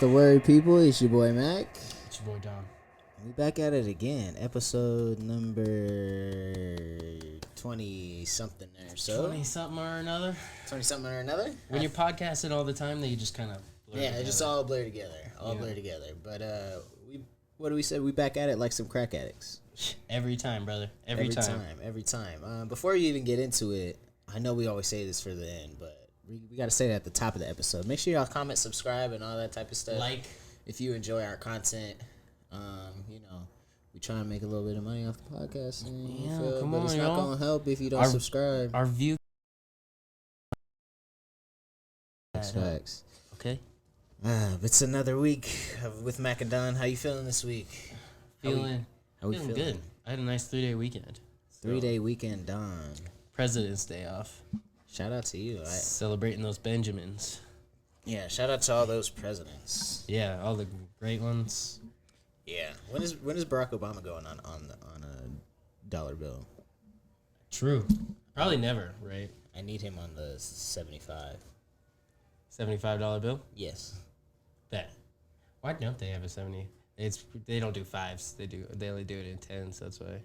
the word, people? It's your boy Mac. It's your boy Dom. We back at it again. Episode number 20 something or so. 20 something or another. 20 something or another. When you're podcasting all the time, they just kind of blur together. It just all blur together. Blur together. But what do we say? We back at it like some crack addicts. Every time, brother. Every time. Before you even get into it, I know we always say this for the end, but we got to say it at the top of the episode. Make sure y'all comment, subscribe, and all that type of stuff. Like, if you enjoy our content, we try to make a little bit of money off the podcast. Come but on, it's not y'all. gonna help if you don't subscribe. Our view. Facts. Okay. It's another week with Mac and Don. How you feeling this week? Feeling feeling? good. I had a nice 3-day weekend. 3-day weekend, Don. President's Day off. Shout out to you. Celebrating those Benjamins. Yeah, shout out to all those presidents. Yeah, all the great ones. Yeah. When is Barack Obama going on a dollar bill? True. Probably never, right? I need him on the 75. $75 bill? Yes. Bet. Why don't they have a 70? They don't do fives. They only do it in tens. That's why.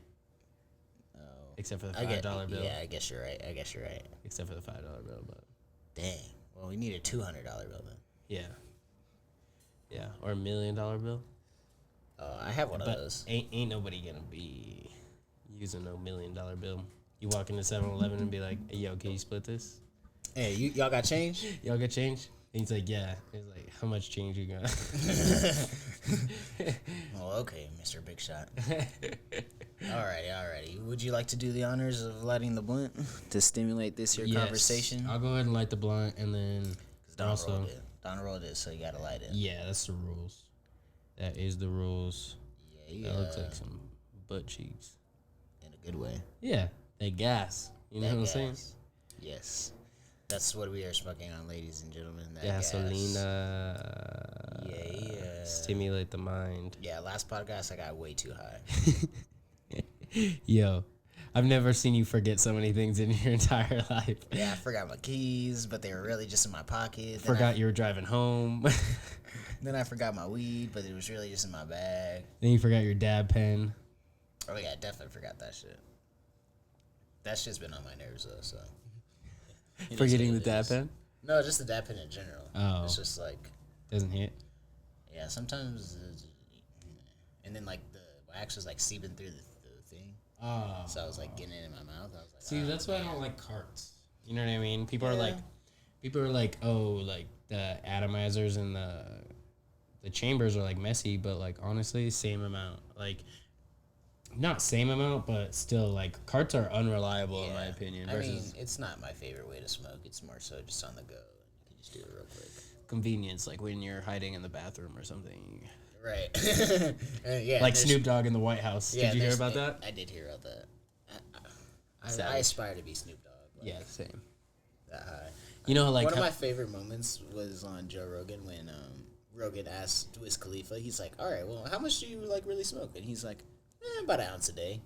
Oh. Except for the $5 bill. Yeah, I guess you're right. Except for the $5 bill, but dang. Well, we need a $200 bill then. yeah. Yeah, or $1 million bill. Oh, I have one of those. Ain't nobody gonna be using no $1 million bill. You walk into 7-Eleven and be like, hey, yo, can you split this? Hey, y'all got change? Y'all got change? And he's like, yeah. He's like, how much change you got? Well, okay, Mr. Big Shot. Alrighty. Would you like to do the honors of lighting the blunt to stimulate this here conversation? I'll go ahead and light the blunt, and then Don rolled it, so you gotta light it. Yeah, that's the rules. That is the rules. Yeah. That looks like some butt cheeks. In a good way. Yeah, they gas. You know what I'm saying? Yes. That's what we are smoking on, ladies and gentlemen. That Gasolina. Yeah. Stimulate the mind. Yeah, last podcast I got way too high. Yo, I've never seen you forget so many things in your entire life. Yeah, I forgot my keys, but they were really just in my pocket. Forgot you were driving home. Then I forgot my weed, but it was really just in my bag. Then you forgot your dab pen. Oh yeah, I definitely forgot that shit. That shit's been on my nerves though, so. Forgetting the dab pen? No, just the dab pen in general. Oh. It's just like. Doesn't hit? Yeah, sometimes. And then like the wax was like seeping through the thing. Oh. So I was like getting it in my mouth. I was like, see, that's why I don't like carts. You know what I mean? People are like, oh, like the atomizers and the chambers are like messy, but like honestly, same amount. Like, not same amount, but still like carts are unreliable in my opinion. I mean, it's not my favorite way to smoke. It's more so just on the go. You can just do it real quick. Convenience, like when you're hiding in the bathroom or something. Right. Yeah. Like Snoop Dogg in the White House. Yeah, did you hear about that? I did hear about that. I aspire to be Snoop Dogg. Like, yeah, same. That high. You know, like one of my favorite moments was on Joe Rogan when Rogan asked Wiz Khalifa. He's like, "All right, well, how much do you like really smoke?" And he's like, "About an ounce a day."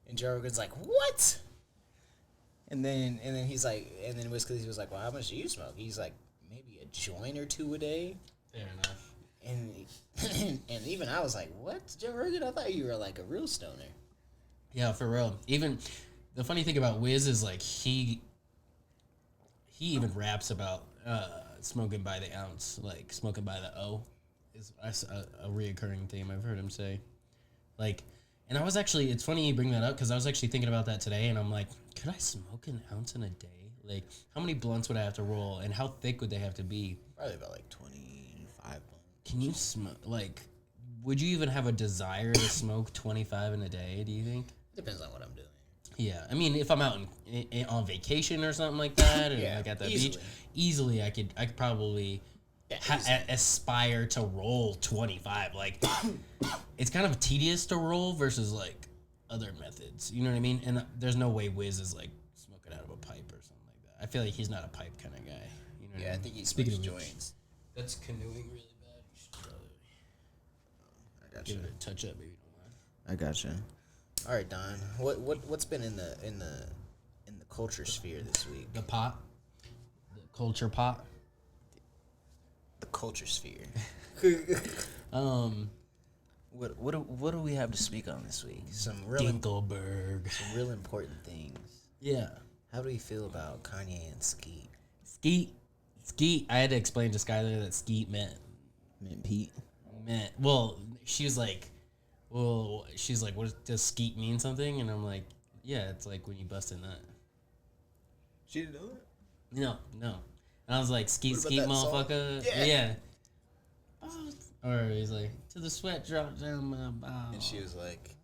And Joe Rogan's like, "What?" And then he's like, and then Wiz Khalifa was like, "Well, how much do you smoke?" He's like, "Maybe a joint or two a day." Fair enough. And even I was like, "What, Joe Rogan? I thought you were like a real stoner." Yeah, for real. Even the funny thing about Wiz is like he even raps about smoking by the ounce, like smoking by the O, is a reoccurring theme I've heard him say. Like, and I was actually, it's funny you bring that up because I was actually thinking about that today, and I'm like, could I smoke an ounce in a day? Like, how many blunts would I have to roll, and how thick would they have to be? Probably about like 25 blunts. Can you smoke, like, would you even have a desire to smoke 25 in a day, do you think? Depends on what I'm doing. Yeah, I mean, if I'm out on vacation or something like that, or like at the beach, easily I could probably aspire to roll 25. Like, it's kind of tedious to roll versus like other methods. You know what I mean? And there's no way Wiz is like smoking out of a pipe or something like that. I feel like he's not a pipe kind of guy. You know? Yeah, I think he smokes joints. That's canoeing really bad. You should probably give it a touch up, maybe. Don't mind. I gotcha. All right, Don. What's been in the culture sphere this week? The pot, the culture pot. the culture sphere. Um, What do we have to speak on this week? Some real important things. Yeah. How do you feel about Kanye and Skeet? Skeet. I had to explain to Skylar that Skeet meant Pete. Well, she's like, what does Skeet mean something? And I'm like, yeah, it's like when you bust a nut. She didn't know that? No. And I was like, Skeet, motherfucker. Yeah. Yeah. Or he's like, to the sweat drop down my balls. And she was like,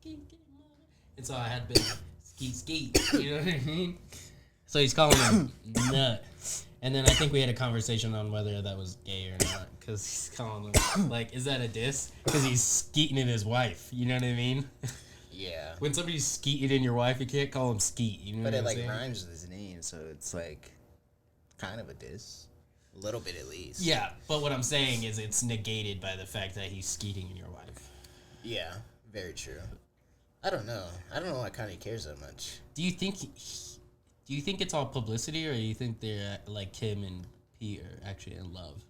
and so I had been Skeet. You know what I mean? So he's calling him nut. And then I think we had a conversation on whether that was gay or not. Because he's calling him, like, is that a diss? Because he's skeeting in his wife. You know what I mean? yeah. When somebody's skeeting in your wife, you can't call him Skeet. You know But what it I'm like saying? rhymes with his name, so it's like kind of a diss. A little bit at least. Yeah, but what I'm saying is it's negated by the fact that he's skeeting in your wife. Yeah, very true. I don't know. I don't know why Kanye cares that much. Do you think it's all publicity, or do you think they're like Kim and Pete are actually in love?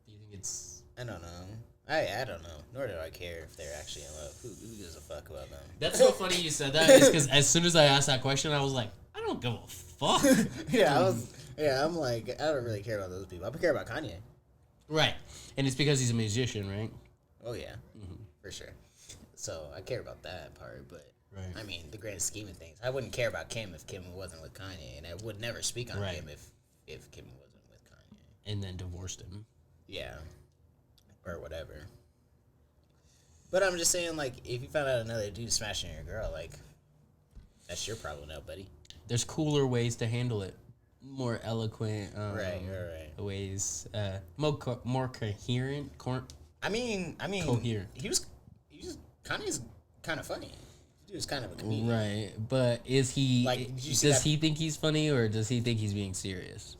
Do you think it's? I don't know. I don't know. Nor do I care if they're actually in love. Who gives a fuck about them? That's so funny you said that. Is because as soon as I asked that question, I was like, I don't give a fuck. I'm like, I don't really care about those people. I care about Kanye. Right, and it's because he's a musician, right? Oh yeah, for sure. So I care about that part, but right. I mean, the grand scheme of things, I wouldn't care about Kim if Kim wasn't with Kanye, and I would never speak on Kim if Kim wasn't with Kanye. And then divorced him. Yeah, or whatever. But I'm just saying, like, if you found out another dude smashing your girl, like, that's your problem now, buddy. There's cooler ways to handle it. More eloquent right. ways. More coherent. I mean, coherent. Kanye's kind of funny. He was kind of a comedian. Right, but is he, like, does he think he's funny, or does he think he's being serious?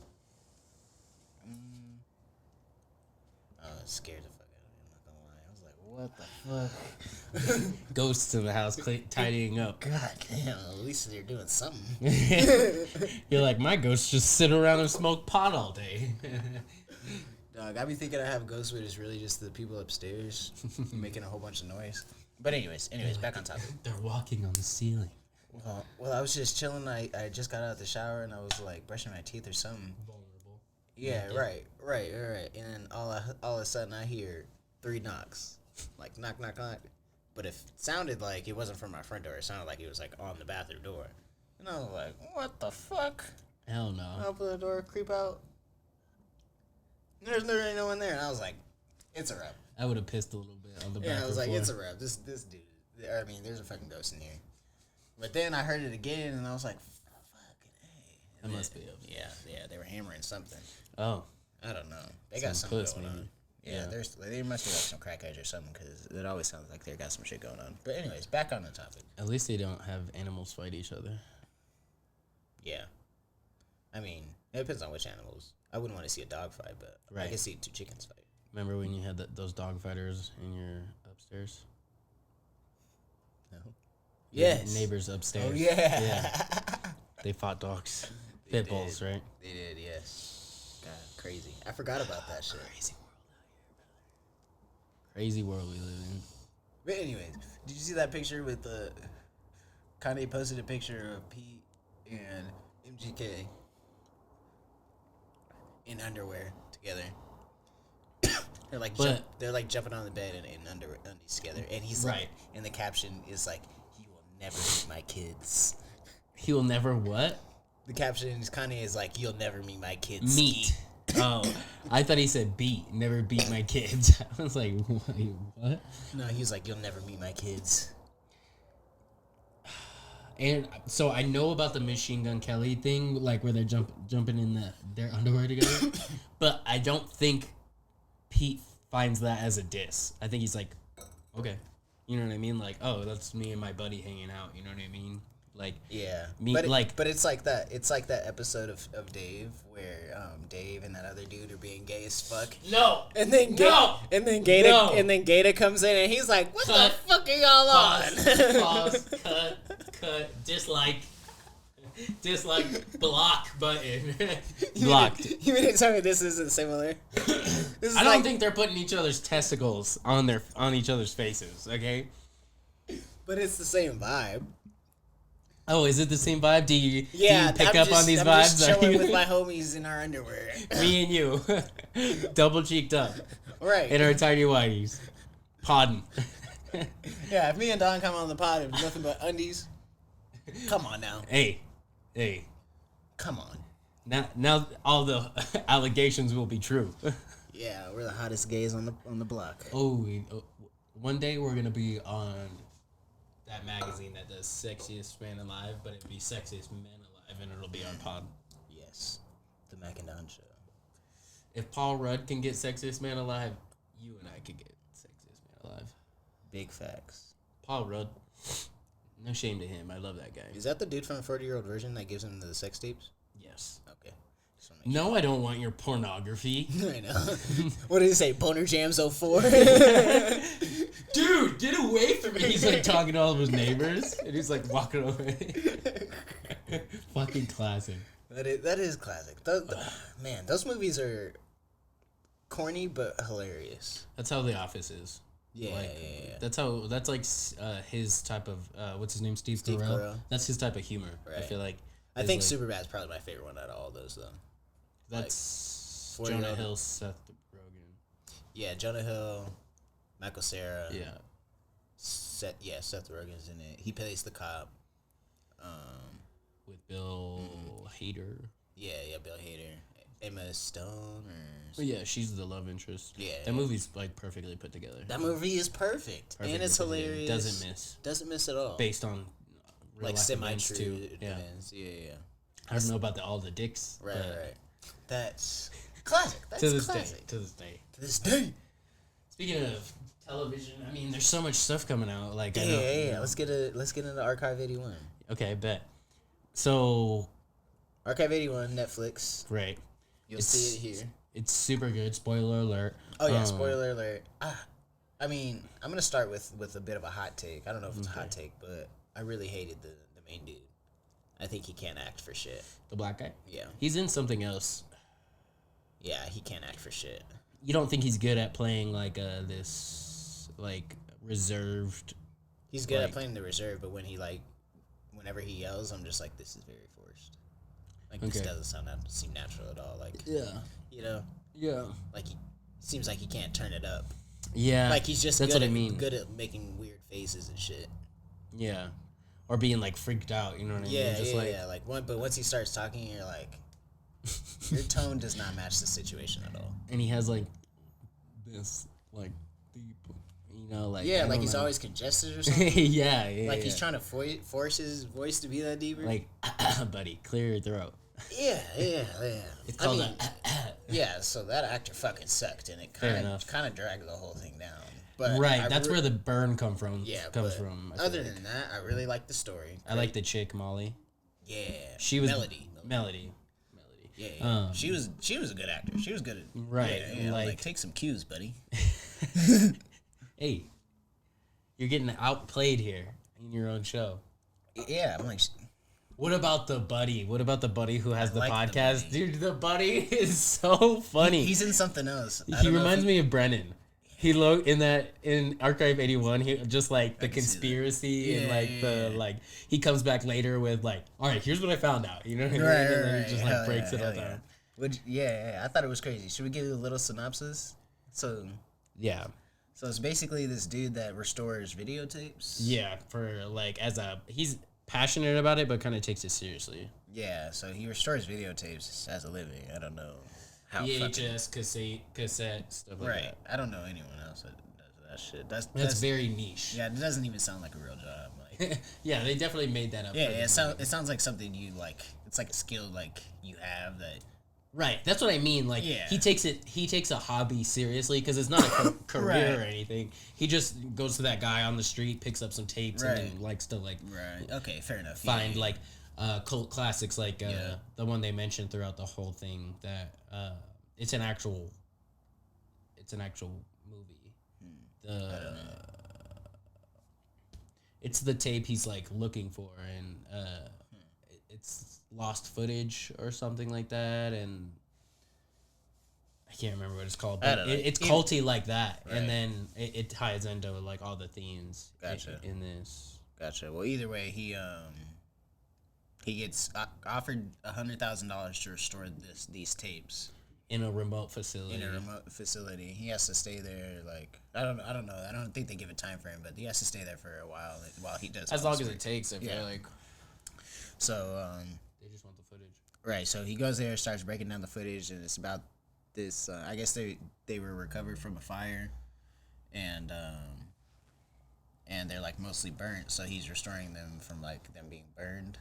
I was scared the fuck out of me, I'm not gonna lie. I was like, what the fuck? Ghosts in the house tidying up. God damn, at least they're doing something. You're like, my ghosts just sit around and smoke pot all day. Dog, I be thinking I have ghosts, but it's really just the people upstairs making a whole bunch of noise. But anyways, back on topic. They're walking on the ceiling. Well, I was just chilling. I just got out of the shower and I was like brushing my teeth or something. Vulnerable. Yeah, right. And then all of a sudden I hear 3 knocks, like knock, knock, knock. But it sounded like it wasn't from my front door. It sounded like it was like on the bathroom door. And I was like, what the fuck? Hell no. I open the door, creep out. There's literally no one there. And I was like, it's a wrap. I would have pissed a little bit on the bathroom Yeah, I was like, floor. it's a wrap. This dude. I mean, there's a fucking ghost in here. But then I heard it again, and I was like, fucking hey. That must be it. Yeah, they were hammering something. Oh. I don't know. They got something going maybe. on. Yeah, there must be like some crackheads or something, because it always sounds like they got some shit going on. But anyways, back on the topic. At least they don't have animals fight each other. Yeah. I mean, it depends on which animals. I wouldn't want to see a dog fight, but I could see 2 chickens fight. Remember when you had those dog fighters in your upstairs? No. Yes. Neighbors upstairs. Oh, yeah. Yeah. They fought dogs. Pit bulls, right? They did, yes. God, crazy. I forgot about that shit. Crazy world out here, brother. Crazy world we live in. But anyways, did you see that picture with Kanye posted a picture of Pete and MGK in underwear together? They're like jumping on the bed in undies together, and he's like, and the caption is like, "He will never meet my kids." He will never what? The caption is Kanye is like, "You'll never meet my kids." Meet. Oh, I thought he said beat. Never beat my kids. I was like, what? No, he was like, "You'll never meet my kids." And so I know about the Machine Gun Kelly thing, like where they're jumping in their underwear together, but I don't think Pete finds that as a diss. I think he's like, okay, you know what I mean? Like, oh, that's me and my buddy hanging out. You know what I mean? Like, yeah, me, but it's like that. It's like that episode of Dave where Dave and that other dude are being gay as fuck. No, and then Gator comes in and he's like, "What the fuck are y'all on?" Pause. Cut. Dislike. Dislike block button. Blocked. You mean to tell me this isn't similar? I don't think they're putting each other's testicles on each other's faces. Okay. But it's the same vibe. Oh, is it the same vibe? Do you pick I'm up just, on these I'm vibes? Just chilling with my homies in our underwear. Me and you, double cheeked up, right? In our tiny whities, podding. Yeah, if me and Don come on the pod, it's nothing but undies. Come on now. Hey. Come on. Now all the allegations will be true. Yeah, we're the hottest gays on the block. Oh, one day we're gonna be on that magazine that does Sexiest Man Alive, but it'll be Sexiest Men Alive, and it'll be on pod. Yes, the Mac and Don show. If Paul Rudd can get Sexiest Man Alive, you and I could get Sexiest Man Alive. Big facts. Paul Rudd, no shame to him. I love that guy. Is that the dude from 40-Year-Old Virgin that gives him the sex tapes? Yes. Okay. No, I don't want your pornography. I know. What did he say? Boner Jams 04? Dude, get away from me. He's like talking to all of his neighbors, and he's like walking away. Fucking classic. That is classic. Man, those movies are corny but hilarious. That's how The Office is. Yeah, like, yeah. That's like his type of what's his name? Steve Carell. That's his type of humor. Right. I feel like. I think Superbad's probably my favorite one out of all those though. That's Jonah Hill, Seth Rogen. Yeah, Jonah Hill, Michael Cera. Yeah. Seth Rogen's in it. He plays the cop. With Bill Hader. Yeah, Bill Hader. Emma Stone yeah, she's the love interest. Yeah. That movie's like perfectly put together. That movie is perfect. And it's hilarious. Doesn't miss at all. Based on real like semi-true events. Yeah. I don't know about all the dicks. Right. That's classic. That's classic. To this day. Speaking of television, I mean, there's so much stuff coming out. Like, yeah. Let's get into Archive 81. Okay, bet. So, Archive 81, Netflix. Great. You'll see it here. It's super good. Spoiler alert. Oh yeah, spoiler alert. I mean, I'm gonna start with a bit of a hot take. I don't know if it's a hot take, but I really hated the main dude. I think he can't act for shit. The black guy? Yeah. He's in something else. Yeah, he can't act for shit. You don't think he's good at playing like this like reserved? He's good at playing the reserve, but whenever he yells, I'm just like, this is very forced. Like this doesn't seem natural at all. Like Yeah. Like he seems like he can't turn it up. Yeah. Like he's just that's what I mean. Good at making weird faces and shit. Yeah. Or being like freaked out, you know what I mean? Just but once he starts talking, you're like, your tone does not match the situation at all. And he has like this like deep, like like he's always congested or something. yeah. Like he's trying to force his voice to be that deeper. Like, buddy, clear your throat. Yeah. It's called yeah, so that actor fucking sucked, and it kind of dragged the whole thing down. But that's where the burn comes from. Other than that, I really like the story. I like the chick Molly. Yeah, she was Melody. Yeah. She was a good actor. She was good at like take some cues, buddy. Hey, you're getting outplayed here in your own show. Yeah, I'm like. What about the buddy? Who has the podcast? Dude, the buddy is so funny. He's in something else. He reminds me of Brennan. He in Archive 81, he just like the conspiracy and he comes back later with like, all right, here's what I found out. You know what I mean? And then he just like breaks it all down. I thought it was crazy. Should we give you a little synopsis? So it's basically this dude that restores videotapes. Yeah, for like he's passionate about it, but kind of takes it seriously. Yeah, so he restores videotapes as a living. I don't know how. VHS, cassette, stuff like that. I don't know anyone else that does that shit. That's very niche. Yeah, it doesn't even sound like a real job. Like, yeah, they definitely made that up. Yeah, it sounds like something you like. It's like a skill like you have that. Right, that's what I mean. Like he takes a hobby seriously because it's not a career or anything. He just goes to that guy on the street, picks up some tapes, and then likes to like. Right. Okay. Fair enough. Find like cult classics, like the one they mentioned throughout the whole thing. That it's an actual movie. It's the tape he's like looking for, and it's lost footage or something like that, and I can't remember what it's called, but it's culty like that, right. And then it ties into like all the themes. Gotcha. In this. Gotcha. Well, either way, he gets offered $100,000 to restore these tapes in a remote facility. He has to stay there. Like I don't know. I don't think they give a time frame, but he has to stay there for a while he does. As long as it takes. I feel like. So they just want the footage. Right. So he goes there, starts breaking down the footage, and it's about this. I guess they were recovered from a fire, and they're like mostly burnt. So he's restoring them from like them being burned.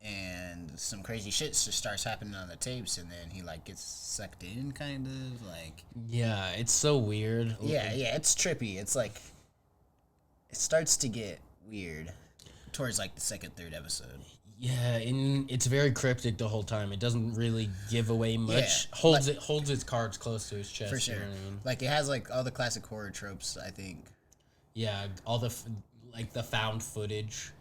And some crazy shit just starts happening on the tapes, and then he like gets sucked in, kind of like. Yeah, it's so weird. Yeah, it's trippy. It's like it starts to get weird towards like the second, third episode. Yeah, and it's very cryptic the whole time. It doesn't really give away much. Yeah, holds its cards close to his chest. For sure. You know what I mean? Like it has like all the classic horror tropes, I think. Yeah, all the like the found footage.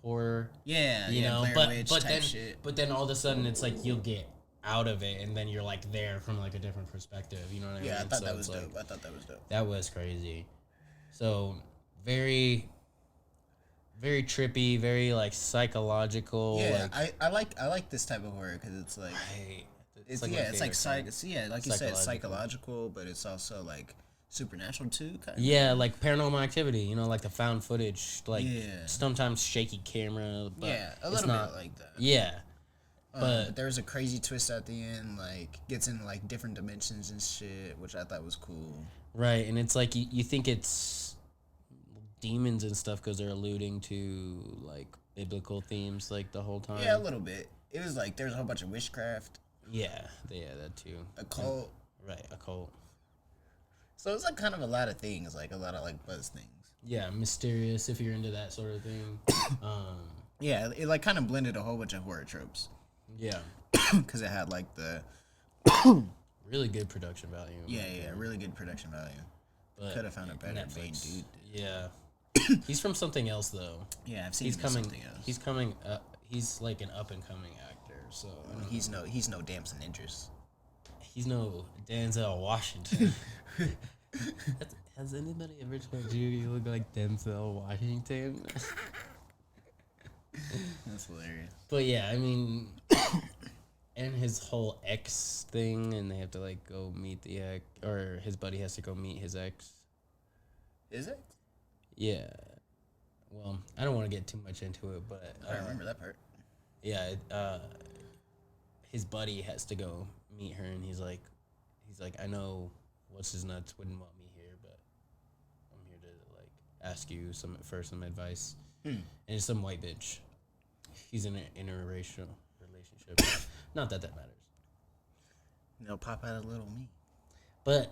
Horror, you know, but then all of a sudden it's like you'll get out of it, and then you're like there from like a different perspective. You know what I mean? Yeah, I thought that was dope. That was crazy. So very, very trippy, very like psychological. Yeah, like, I like this type of horror because it's like it's like like you said, it's psychological, but it's also like supernatural too, kind of. Yeah, like Paranormal Activity, you know, like the found footage, like sometimes shaky camera, but a little bit like that. Yeah. But there's a crazy twist at the end, like gets into like different dimensions and shit, which I thought was cool. Right, and it's like you think it's demons and stuff because they're alluding to like biblical themes like the whole time. Yeah, a little bit. It was like there's a whole bunch of witchcraft. Yeah, that too. A cult. Right, a cult. So it's like kind of a lot of things, like a lot of like buzz things. Yeah, mysterious if you're into that sort of thing. Yeah, it like kind of blended a whole bunch of horror tropes. Yeah, because it had like the really good production value. Yeah, really good production value. Could have found a better main dude. Yeah, he's from something else though. Yeah, I've seen him coming. Something else. He's coming. He's like an up and coming actor. So he's no Damson Idris. He's no Denzel Washington. Has anybody ever told you you look like Denzel Washington? That's hilarious. But yeah, I mean, and his whole ex thing, and they have to like go meet the ex, or his buddy has to go meet his ex. Is it? Yeah. Well, I don't want to get too much into it, but I remember that part. Yeah, his buddy has to go meet her, and he's like, I know what's his nuts wouldn't want me here, but I'm here to like ask you for some advice. And it's some white bitch. He's in an interracial relationship. Not that matters. Pop out a little me. But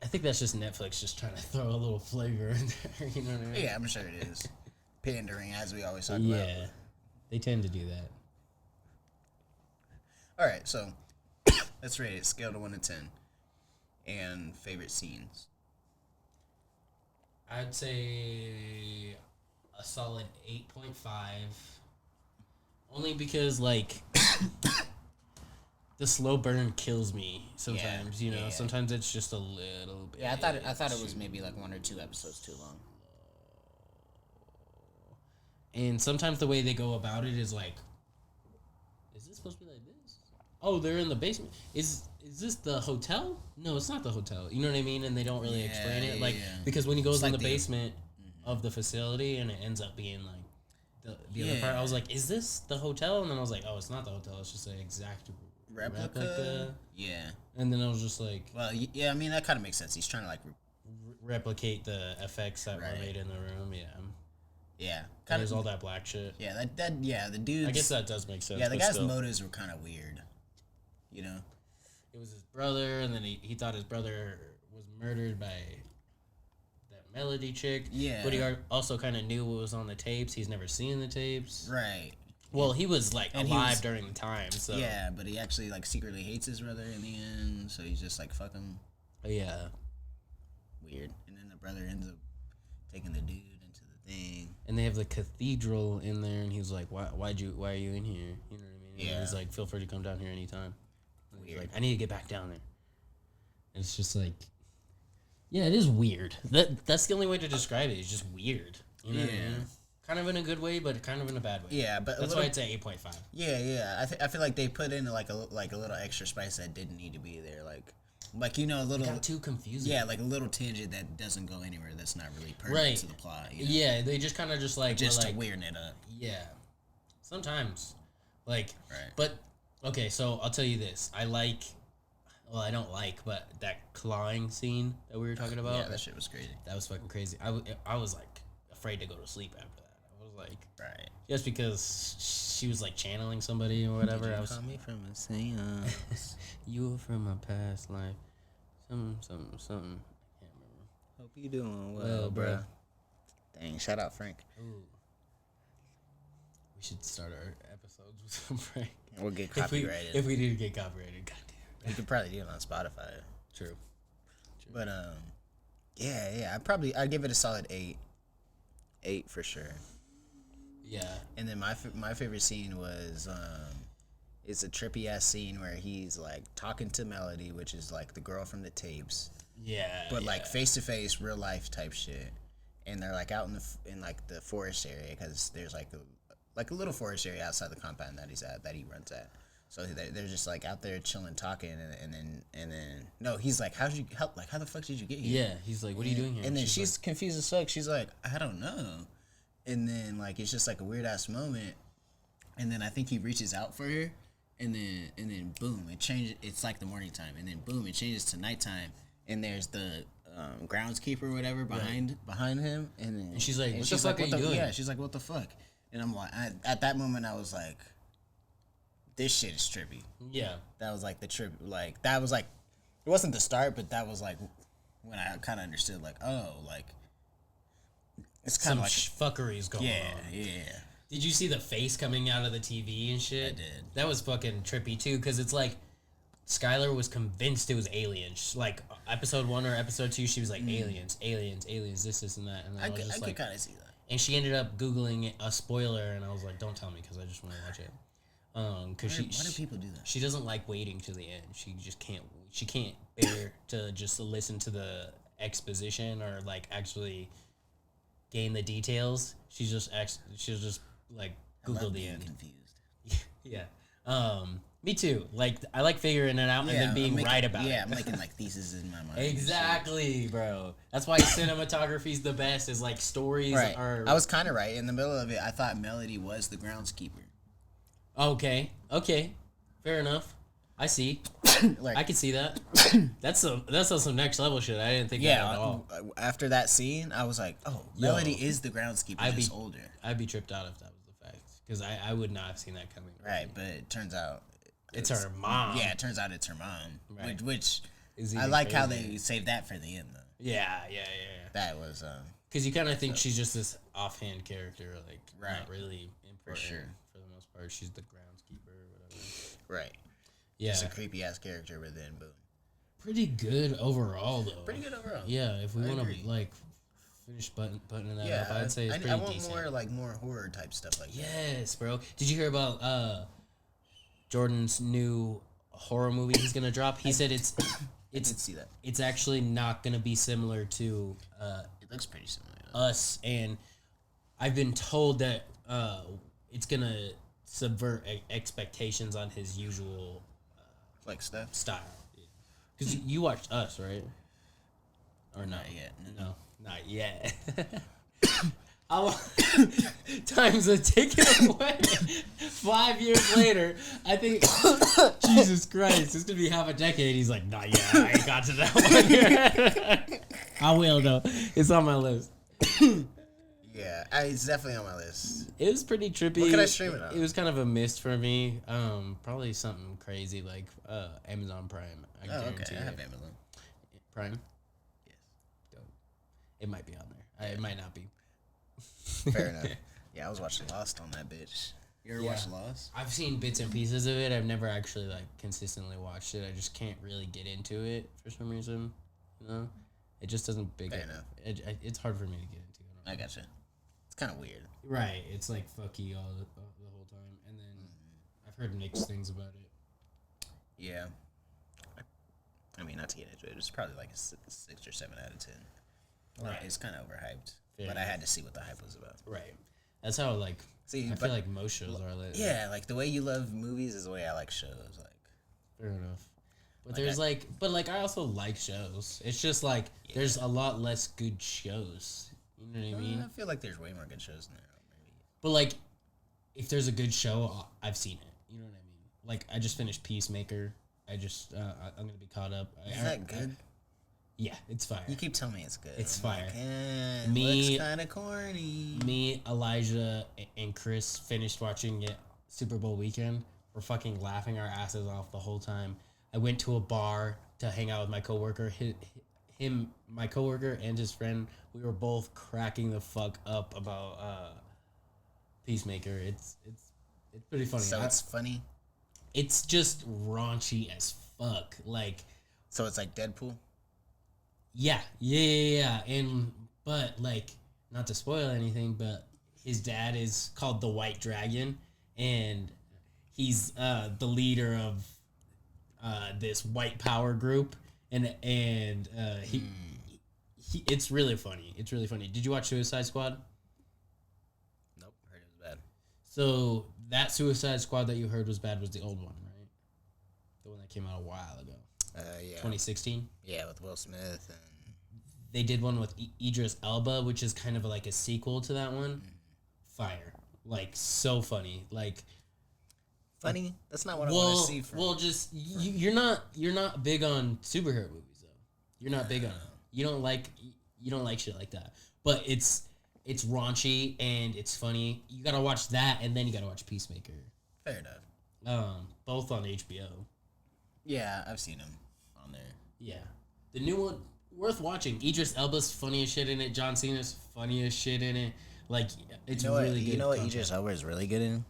I think that's just Netflix just trying to throw a little flavor in there. You know what I mean? Yeah, I'm sure it is. Pandering, as we always talk about. Yeah, they tend to do that. All right, so let's rate it scale to 1 to 10. And favorite scenes. I'd say a solid 8.5. Only because like the slow burn kills me sometimes. You know, sometimes it's just a little bit. Yeah, I thought it was maybe like 1 or 2 episodes too long. And sometimes the way they go about it is like, is this supposed to be like this? Oh, they're in the basement. Is this the hotel? No, it's not the hotel. You know what I mean? And they don't really explain it. Like, because when he goes in the basement of the facility and it ends up being like the other part, I was like, is this the hotel? And then I was like, oh, it's not the hotel. It's just an exact replica. Yeah. And then I was just like, well, yeah, I mean, that kind of makes sense. He's trying to like replicate the effects that were made in the room. Yeah. Yeah. There's all that black shit. Yeah, the dude. I guess that does make sense. Yeah, the guy's motives were kind of weird. You know? It was his brother, and then he thought his brother was murdered by that Melody chick. Yeah. But he also kind of knew what was on the tapes. He's never seen the tapes. Right. Well, he was like alive during the time, so. Yeah, but he actually like secretly hates his brother in the end, so he's just like, fuck him. Yeah. Weird. And then the brother ends up taking the dude into the thing. And they have the cathedral in there, and he's like, why are you in here? You know what I mean? And he's like, feel free to come down here anytime. And he's like, I need to get back down there. And it's just like, yeah, it is weird. That's the only way to describe it. It's just weird. You know what I mean? Kind of in a good way, but kind of in a bad way. Yeah, but that's why it's at 8.5. Yeah. I feel like they put in like a little extra spice that didn't need to be there. Like you know, a little. It got too confusing. Yeah, like a little tangent that doesn't go anywhere. That's not really pertinent to the plot. You know? Yeah, they just kind of just like to weirding it up. Yeah, sometimes, like. Right. But okay, so I'll tell you this. I don't like, but that clawing scene that we were talking about. Yeah, that shit was crazy. That was fucking crazy. I was like afraid to go to sleep after that. I was like, right, just because she was like channeling somebody or whatever. Did you call me from a seance? You were from my past life. Something. I can't remember. Hope you doing well, bro. Dang, shout out Frank. Ooh. We should start our episodes with some Frank. We'll get copyrighted. If we do get copyrighted, goddamn. We could probably do it on Spotify. True. But yeah. I'd give it a solid 8. 8 for sure. Yeah. And then my favorite scene was it's a trippy ass scene where he's like talking to Melody, which is like the girl from the tapes. Yeah. But like face to face, real life type shit. And they're like out in like the forest area because there's like a little forest area outside the compound that he runs at. So they're just like out there chilling, talking, and then no, he's like, how the fuck did you get here? Yeah, he's like, what are you doing here? And then she's like, confused as fuck. She's like, I don't know. And then like it's just like a weird ass moment. And then I think he reaches out for her, and then boom, it changes. It's like the morning time, and then boom, it changes to nighttime, and there's the groundskeeper or whatever behind him, and she's like, what the fuck are you doing? Yeah, she's like, what the fuck? And I'm like, at that moment, I was like, this shit is trippy. Yeah. That was like the trip. Like that was like, it wasn't the start, but that was like when I kind of understood. Like, oh, like it's kind of like fuckery's going on. Yeah. Did you see the face coming out of the TV and shit? I did. That was fucking trippy too, because it's like Skylar was convinced it was aliens. Like episode 1 or episode 2, she was like aliens, this and that. And I was just could like, kind of see that. And she ended up Googling a spoiler, and I was like, don't tell me because I just want to watch it. Because why do people do that? She doesn't like waiting to the end. She just can't. She can't bear to just listen to the exposition or like actually gain the details. She'll just like Google the end. Confused. Yeah. Me too. Like I like figuring it out and then being right about it. Yeah, I'm making like theses in my mind. Exactly, bro. That's why cinematography's the best. Is like stories are. I was kind of right in the middle of it. I thought Melody was the groundskeeper. Okay. Fair enough. I see. Like, I can see that. That's some next level shit. I didn't think that at all. After that scene, I was like, oh, Melody is the groundskeeper, just older. I'd be tripped out if that was the fact. Because I would not have seen that coming. Right, but it turns out... It's her mom. Yeah, it turns out it's her mom. Right. Which I like how they saved that for the end, though. Yeah. That was... Because you kind of think she's just this offhand character, like, not really important. For sure. For the most part, she's the groundskeeper or whatever. Right. Yeah. It's a creepy-ass character, but then boom. Pretty good overall, though. Pretty good overall. Yeah, if we want to, like, finish buttoning that up, I'd say it's pretty decent. I want more horror type stuff like that. Yes, bro. Did you hear about Jordan's new horror movie he's gonna drop? He said it's I did see that. It's actually not gonna be similar to it looks pretty similar. Us, and I've been told that it's gonna subvert expectations on his usual like stuff style. Because you watched Us, right? Or not yet? No, not yet. Times are ticking away. 5 years later, I think. Jesus Christ, it's gonna be half a decade. He's like, not yet. I ain't got to that one yet. I will though. It's on my list. Yeah, it's definitely on my list. It was pretty trippy. What can I stream it on? It was kind of a miss for me. Probably something crazy like Amazon Prime. I guarantee I have Amazon Prime. Yes. Dope. It might be on there. It might not be. Fair enough. Yeah, I was watching Lost on that bitch. You ever watched Lost? I've seen bits and pieces of it. I've never actually like consistently watched it. I just can't really get into it for some reason. You know, it just doesn't Fair enough. It's hard for me to get into. I gotcha. It's kind of weird. Right. It's like fuck you all the whole time, and then I've heard mixed things about it. Yeah. I mean, not to get into it, it's probably like a 6 or 7 out of 10. Right. It's kind of overhyped, but I had to see what the hype was about. Right. That's how I feel like most shows are like. Yeah, like the way you love movies is the way I like shows. Like, fair enough. But there's I also like shows. It's just like there's a lot less good shows. You know what I mean? I feel like there's way more good shows than there are, maybe. But like, if there's a good show, I've seen it. You know what I mean? Like, I just finished Peacemaker. I'm gonna be caught up. Is that good? Yeah, it's fire. You keep telling me it's good. It's fire. Like, looks kind of corny. Me, Elijah, and Chris finished watching it Super Bowl weekend. We're fucking laughing our asses off the whole time. I went to a bar to hang out with my coworker. My coworker, and his friend. We were both cracking the fuck up about Peacemaker. It's pretty funny. So it's funny. It's just raunchy as fuck. Like, so it's like Deadpool. Yeah. But like, not to spoil anything, but his dad is called the White Dragon, and he's the leader of this white power group, and he it's really funny. It's really funny. Did you watch Suicide Squad? Nope, heard it was bad. So that Suicide Squad that you heard was bad was the old one, right? The one that came out a while ago. Yeah. 2016. Yeah, with Will Smith and. They did one with Idris Elba, which is kind of like a sequel to that one. Fire, like so funny, like. Funny? That's not what I want to see. Just you're not big on superhero movies though. You're not big on it. You don't like shit like that. But it's raunchy and it's funny. You gotta watch that, and then you gotta watch Peacemaker. Fair enough. Both on HBO. Yeah, I've seen them on there. Yeah, the new one worth watching. Idris Elba's funny as shit in it. John Cena's funny as shit in it. Like, it's really good. You know what Idris Elba is really good in?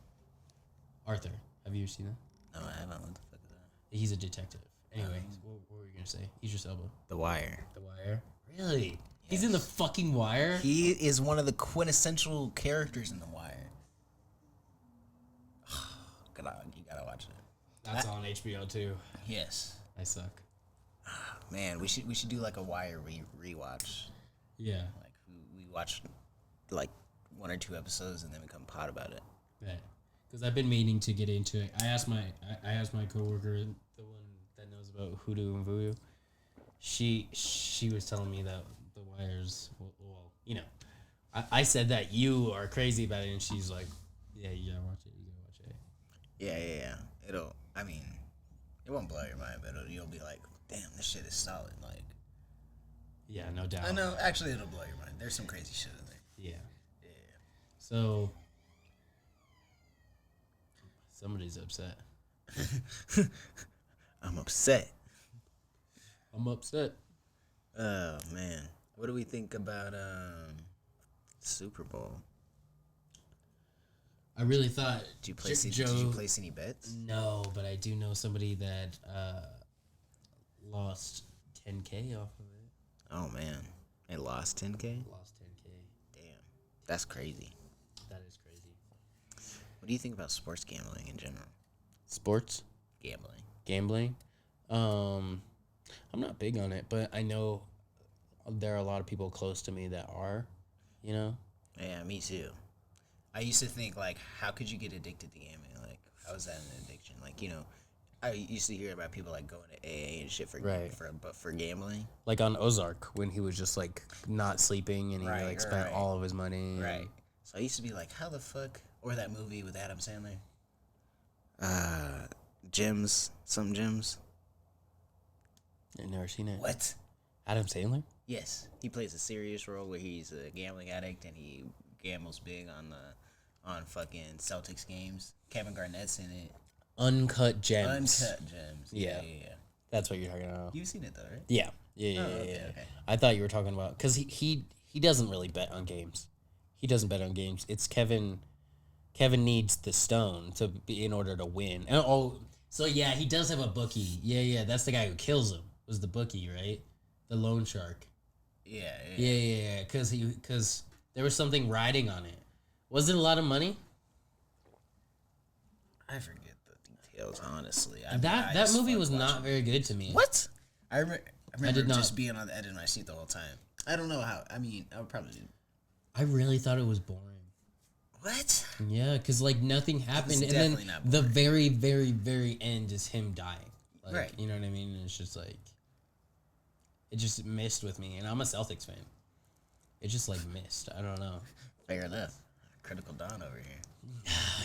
Arthur. Have you ever seen that? No, I haven't. What the fuck is that? He's a detective. Anyway, what were you gonna say? Idris Elba. The Wire. The Wire. Really? Yes. He's in the fucking Wire? He is one of the quintessential characters in The Wire. You gotta watch it. That's on HBO too. Yes. I suck. Man, we should do like a Wire rewatch. Yeah. Like we watch like 1 or 2 episodes and then we come pod about it. Right. Because I've been meaning to get into it. I asked my coworker, the one that knows about Hoodoo and Voodoo. She was telling me that The Wire's well, you know, I said that you are crazy about it, and she's like, yeah, you gotta watch it. Yeah. It won't blow your mind, but you'll be like, damn, this shit is solid. Like, yeah, no doubt. I know. Actually, it'll blow your mind. There's some crazy shit in there. Yeah. So somebody's upset. I'm upset. Oh man, what do we think about Super Bowl? I really thought. Did you place any bets? No, but I do know somebody that lost $10K off of it. Oh man, they lost $10K. Lost $10K. Damn, that's crazy. That is crazy. What do you think about sports gambling in general? Sports gambling. I'm not big on it, but I know there are a lot of people close to me that are. You know. Yeah, me too. I used to think, like, how could you get addicted to gambling? Like, how is that an addiction? Like, you know, I used to hear about people, like, going to AA and shit for gambling. Like on Ozark, when he was just, like, not sleeping and he, spent all of his money. Right. So I used to be like, how the fuck? Or that movie with Adam Sandler. Some Gems. I've never seen it. What? Adam Sandler? Yes. He plays a serious role where he's a gambling addict and he gambles big on fucking Celtics games. Kevin Garnett's in it. Uncut Gems. Yeah. That's what you're talking about. You've seen it though, right? Yeah. Okay. I thought you were talking about, because he doesn't really bet on games. He doesn't bet on games. It's Kevin needs the stone in order to win. So yeah, he does have a bookie. Yeah. That's the guy who kills him. Was the bookie, right? The loan shark. Yeah. Because There was something riding on it. Was it a lot of money? I forget the details, honestly. That movie was not very good to me. What? I remember did not. just being on the edge of my seat the whole time. I don't know how. I mean, I would probably do. I really thought it was boring. What? Yeah, because like nothing happened, and then the very, very, very end is him dying. Like, right. You know what I mean? And it's just like it just missed with me, and I'm a Celtics fan. It just like missed. I don't know. Fair enough. Critical Dawn over here.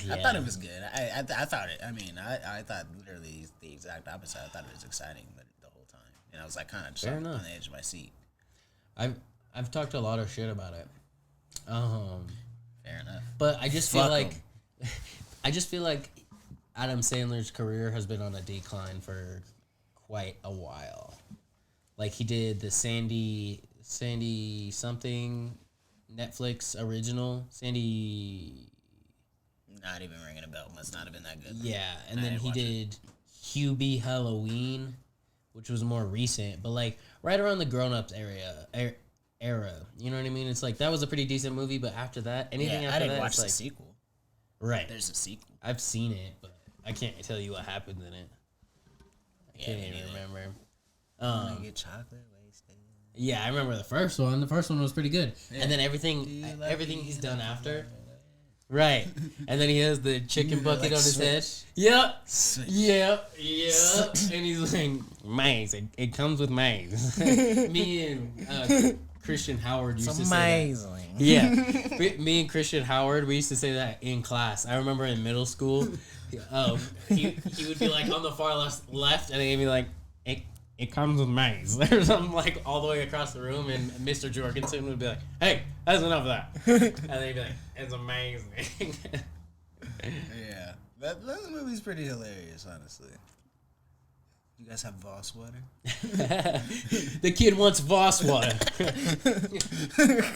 Yeah. I thought it was good. I thought it. I mean, I thought literally the exact opposite. I thought it was exciting the whole time, and I was like kind of just on the edge of my seat. I've talked a lot of shit about it. Fair enough. But I just feel like Adam Sandler's career has been on a decline for quite a while. Like he did the Sandy something Netflix original. Sandy. Not even ringing a bell. Must not have been that good. Yeah, and then he did Hubie Halloween, which was more recent, but like right around the Grown Ups era. You know what I mean? It's like that was a pretty decent movie, but after that, anything after that, I didn't watch the like, sequel. Right. There's a sequel. I've seen it, but I can't tell you what happens in it. I can't even remember. Get chocolate wasted. Yeah, I remember the first one. The first one was pretty good, and then everything he's done after. Right, and then he has the chicken bucket on his head. Yep, yep, and he's like, "Maize, it comes with maize." Me and Christian Howard used to say that. Yeah, me and Christian Howard, we used to say that in class. I remember in middle school, he would be like on the far left, and he'd be like, "It comes with maize," or something like all the way across the room, and Mr. Jorgensen would be like, "Hey, that's enough of that," and then he'd be like, "It's amazing." Yeah, that movie's pretty hilarious, honestly. You guys have Voss water? The kid wants Voss water.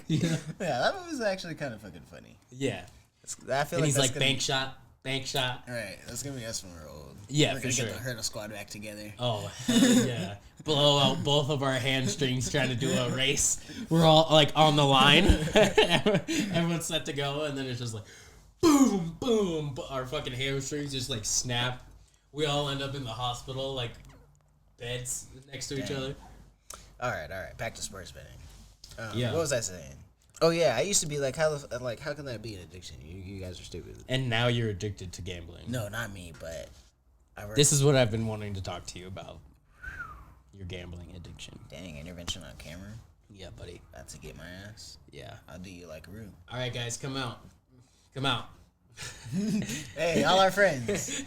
Yeah, that movie's actually kind of fucking funny. Yeah, I feel and like he's like bank shot. All right, that's gonna be us when we're old. Yeah, we're for gonna sure. get the Hurdle Squad back together. Oh, hell yeah. Blow out both of our hamstrings trying to do a race. We're all like on the line. Everyone's set to go, and then it's just like boom, boom. Our fucking hamstrings just like snap. We all end up in the hospital, like beds next to each other. All right. Back to sports betting. Yeah. What was I saying? Oh yeah, I used to be like, how can that be an addiction? You guys are stupid. And now you're addicted to gambling. No, not me, but this is what I've been wanting to talk to you about. Your gambling addiction. Dang, intervention on camera. Yeah, buddy. About to get my ass. Yeah. I'll do you like a room. All right, guys, come out. Come out. Hey, all our friends.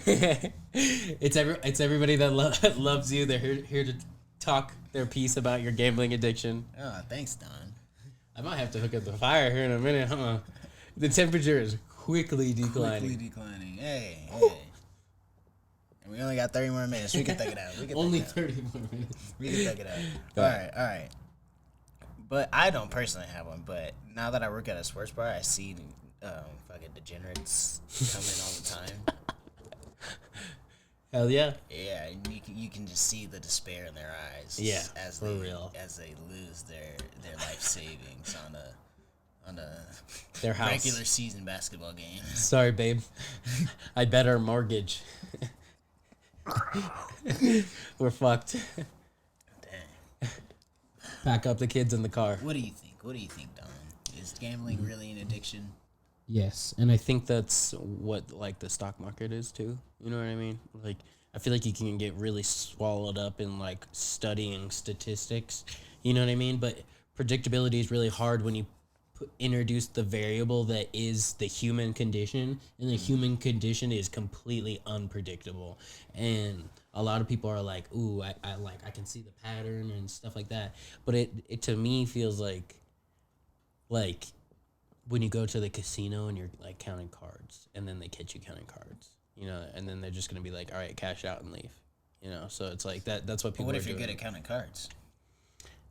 It's everybody that loves you. They're here to talk their piece about your gambling addiction. Oh, thanks, Don. I might have to hook up the fire here in a minute, huh? The temperature is quickly declining. Hey. And we only got 30 more minutes. We can thug it out. Only 30 more minutes. We can thug it out. All right. But I don't personally have one. But now that I work at a sports bar, I see fucking degenerates come in all the time. Hell yeah. Yeah, and you can just see the despair in their eyes. Yeah, as for real. As they lose their life savings on a their house. Regular season basketball game. Sorry, babe. I bet our mortgage. We're fucked. Dang. Pack up the kids in the car. What do you think, Don? Is gambling really an addiction? Yes, and I think that's what like the stock market is too. You know what I mean? Like I feel like you can get really swallowed up in like studying statistics. You know what I mean? But predictability is really hard when you introduce the variable that is the human condition, and the human condition is completely unpredictable. And a lot of people are like, "Ooh, I can see the pattern and stuff like that." But it to me feels like when you go to the casino and you're like counting cards, and then they catch you counting cards, you know, and then they're just gonna be like, "All right, cash out and leave," you know. So it's like that. That's what people. But what are if you're doing. good at counting cards?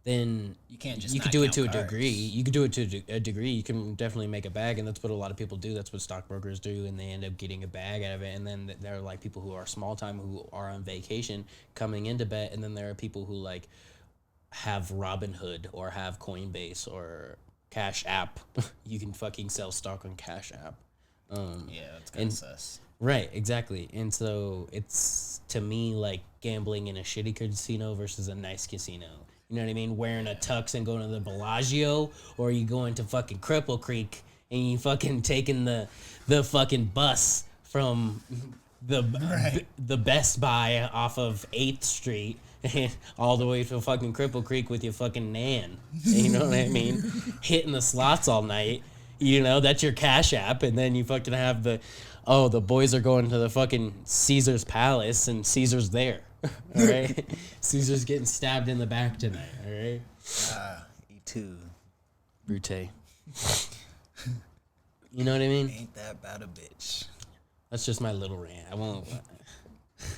Then you can't just. You could do it to a degree. You could do it to a degree. You can definitely make a bag, and that's what a lot of people do. That's what stockbrokers do, and they end up getting a bag out of it. And then there are like people who are small time who are on vacation coming into bet, and then there are people who like have Robinhood or have Coinbase or Cash App. You can fucking sell stock on Cash App. Yeah, it's kind of sus. Right, exactly. And so it's, to me, like gambling in a shitty casino versus a nice casino. You know what I mean? Wearing a tux and going to the Bellagio, or you going to fucking Cripple Creek and you fucking taking the fucking bus from the Best Buy off of 8th Street all the way to fucking Cripple Creek with your fucking nan. You know what I mean? Hitting the slots all night. You know, that's your Cash App, and then you fucking have the boys are going to the fucking Caesar's Palace, and Caesar's there. All right? Caesar's getting stabbed in the back tonight, all right? You too. Brute. You know what I mean? Ain't that about a bitch? That's just my little rant. I won't.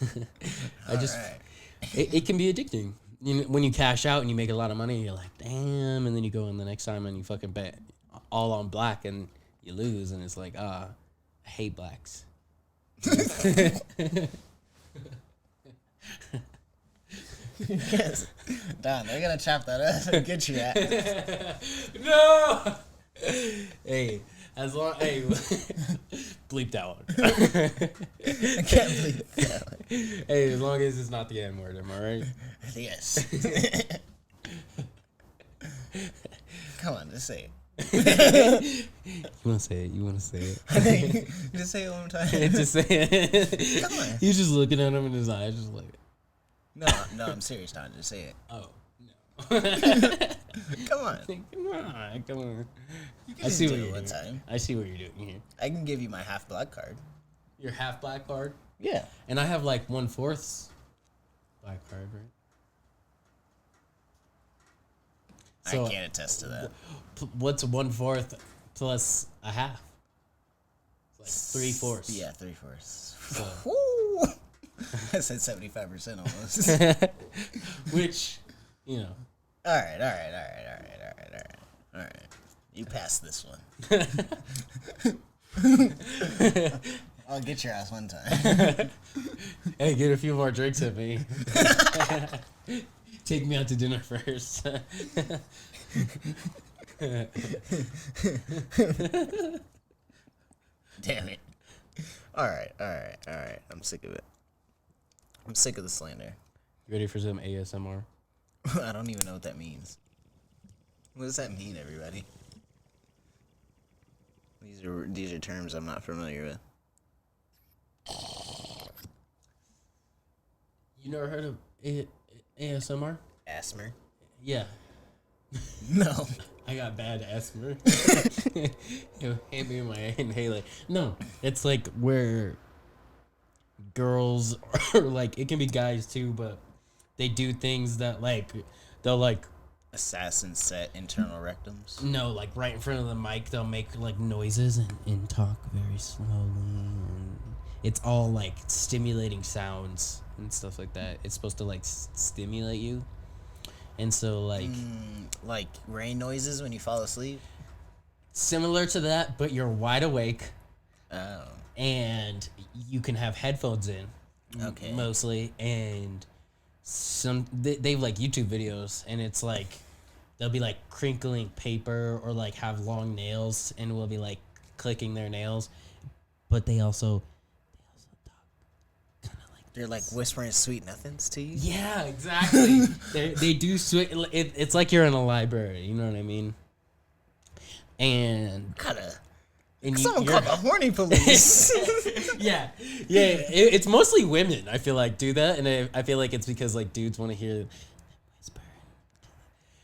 Right. It can be addicting. When you cash out and you make a lot of money, you're like, damn, and then you go in the next time and you fucking bet all on black and you lose, and it's like, I hate blacks. Yes. Don, they're gonna chop that up and get you at. No. Hey, bleep that one. I can't believe that. Hey, as long as it's not the N word, am I right? Yes. Come on, just say it. You want to say it? You want to say it? Just say it one more time. Just say it. Come on. He's just looking at him in his eyes, just like. No, I'm serious, Don. Just say it. Oh no. Come on. Come on. You can I see do what it you're one doing. time. I see what you're doing here. I can give you my half black card. Your half black card, Yeah. and I have like 1/4 black card, right? So, I can't attest to that. What's 1/4 plus a half? It's like 3/4. Yeah, 3/4. So. Woo! I said 75% almost. Which, you know. All right. You passed this one. I'll get your ass one time. Hey, get a few more drinks at me. Take me out to dinner first. Damn it. All right. I'm sick of it. I'm sick of the slander. You ready for some ASMR? I don't even know what that means. What does that mean, everybody? These are terms I'm not familiar with. You never heard of ASMR? Asthma? Yeah. No. I got bad asthma. Hand me my inhaler. No, it's like where girls, or like, it can be guys too, but they do things that like, they'll like, Assassin set internal rectums. no, like right in front of the mic, they'll make like noises and talk very slowly. And it's all like stimulating sounds and stuff like that. It's supposed to like stimulate you. And so like rain noises when you fall asleep. Similar to that, but you're wide awake. Oh. And you can have headphones in. Okay. Mostly, and they have like YouTube videos, and it's like they'll be like crinkling paper or like have long nails, and we'll be like clicking their nails, but they also talk kind of like they're like whispering sweet nothings to you. Yeah, exactly. they do sweet. It's like you're in a library. You know what I mean? And someone called the horny police. yeah. It's mostly women, I feel like, do that, and I feel like it's because like dudes want to hear them whisper.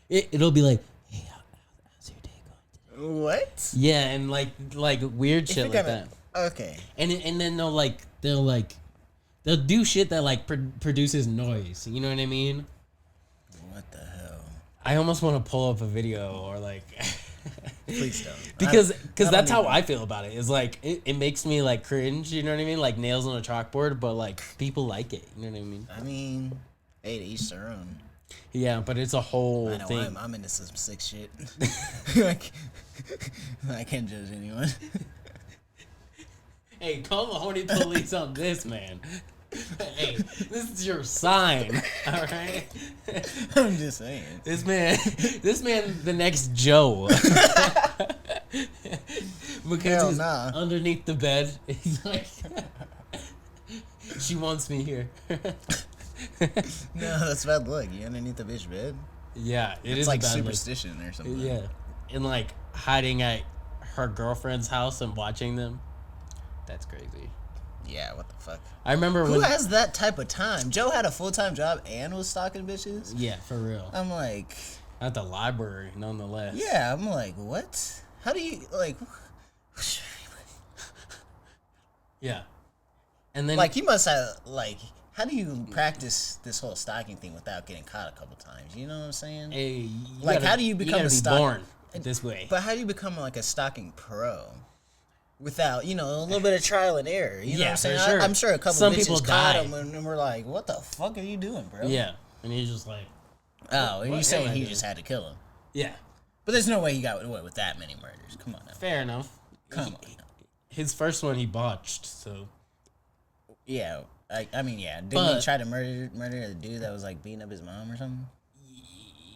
It'll be like, hey, how's your day going today? What? Yeah, and like weird shit like that. Okay. And then they'll do shit that like produces noise. You know what I mean? What the hell? I almost want to pull up a video or like. Please don't. Because that's how I feel about it. Is like it makes me like cringe. You know what I mean? Like nails on a chalkboard, but like people like it. You know what I mean? I mean, hey, to each their own. Yeah, but it's a whole I know thing. I'm into some sick shit. I can't judge anyone. Hey, call the horny police on this, man. Hey, this is your sign, all right? I'm just saying. This man, the next Joe. Because Hell he's nah. underneath the bed. He's like, she wants me here. No, that's bad luck. You underneath the bitch bed. Yeah, It's is like a bad look. superstition or something. Yeah, and like hiding at her girlfriend's house and watching them. That's crazy. Yeah, what the fuck? I remember Who when. has that type of time? Joe had a full-time job and was stalking bitches? Yeah, for real. I'm like... At the library, nonetheless. Yeah, I'm like, what? How do you, like... Yeah. And then. Like, he must have, like... How do you practice this whole stalking thing without getting caught a couple times? You know what I'm saying? Hey, Like, how do you become a stalker? born this way? But how do you become, like, a stalking pro? Without, you know, a little bit of trial and error. You know what I'm saying? for sure. I'm sure a couple Some bitches people caught die. him and we're like, what the fuck are you doing, bro? Yeah. And he's just like. Oh, and What you saying am I he doing? just had to kill him. Yeah. But there's no way he got away with that many murders. Come on now. Fair enough. Come on. His first one he botched, so. Yeah. I mean, yeah. Didn't But- he try to murder the dude that was, like, beating up his mom or something?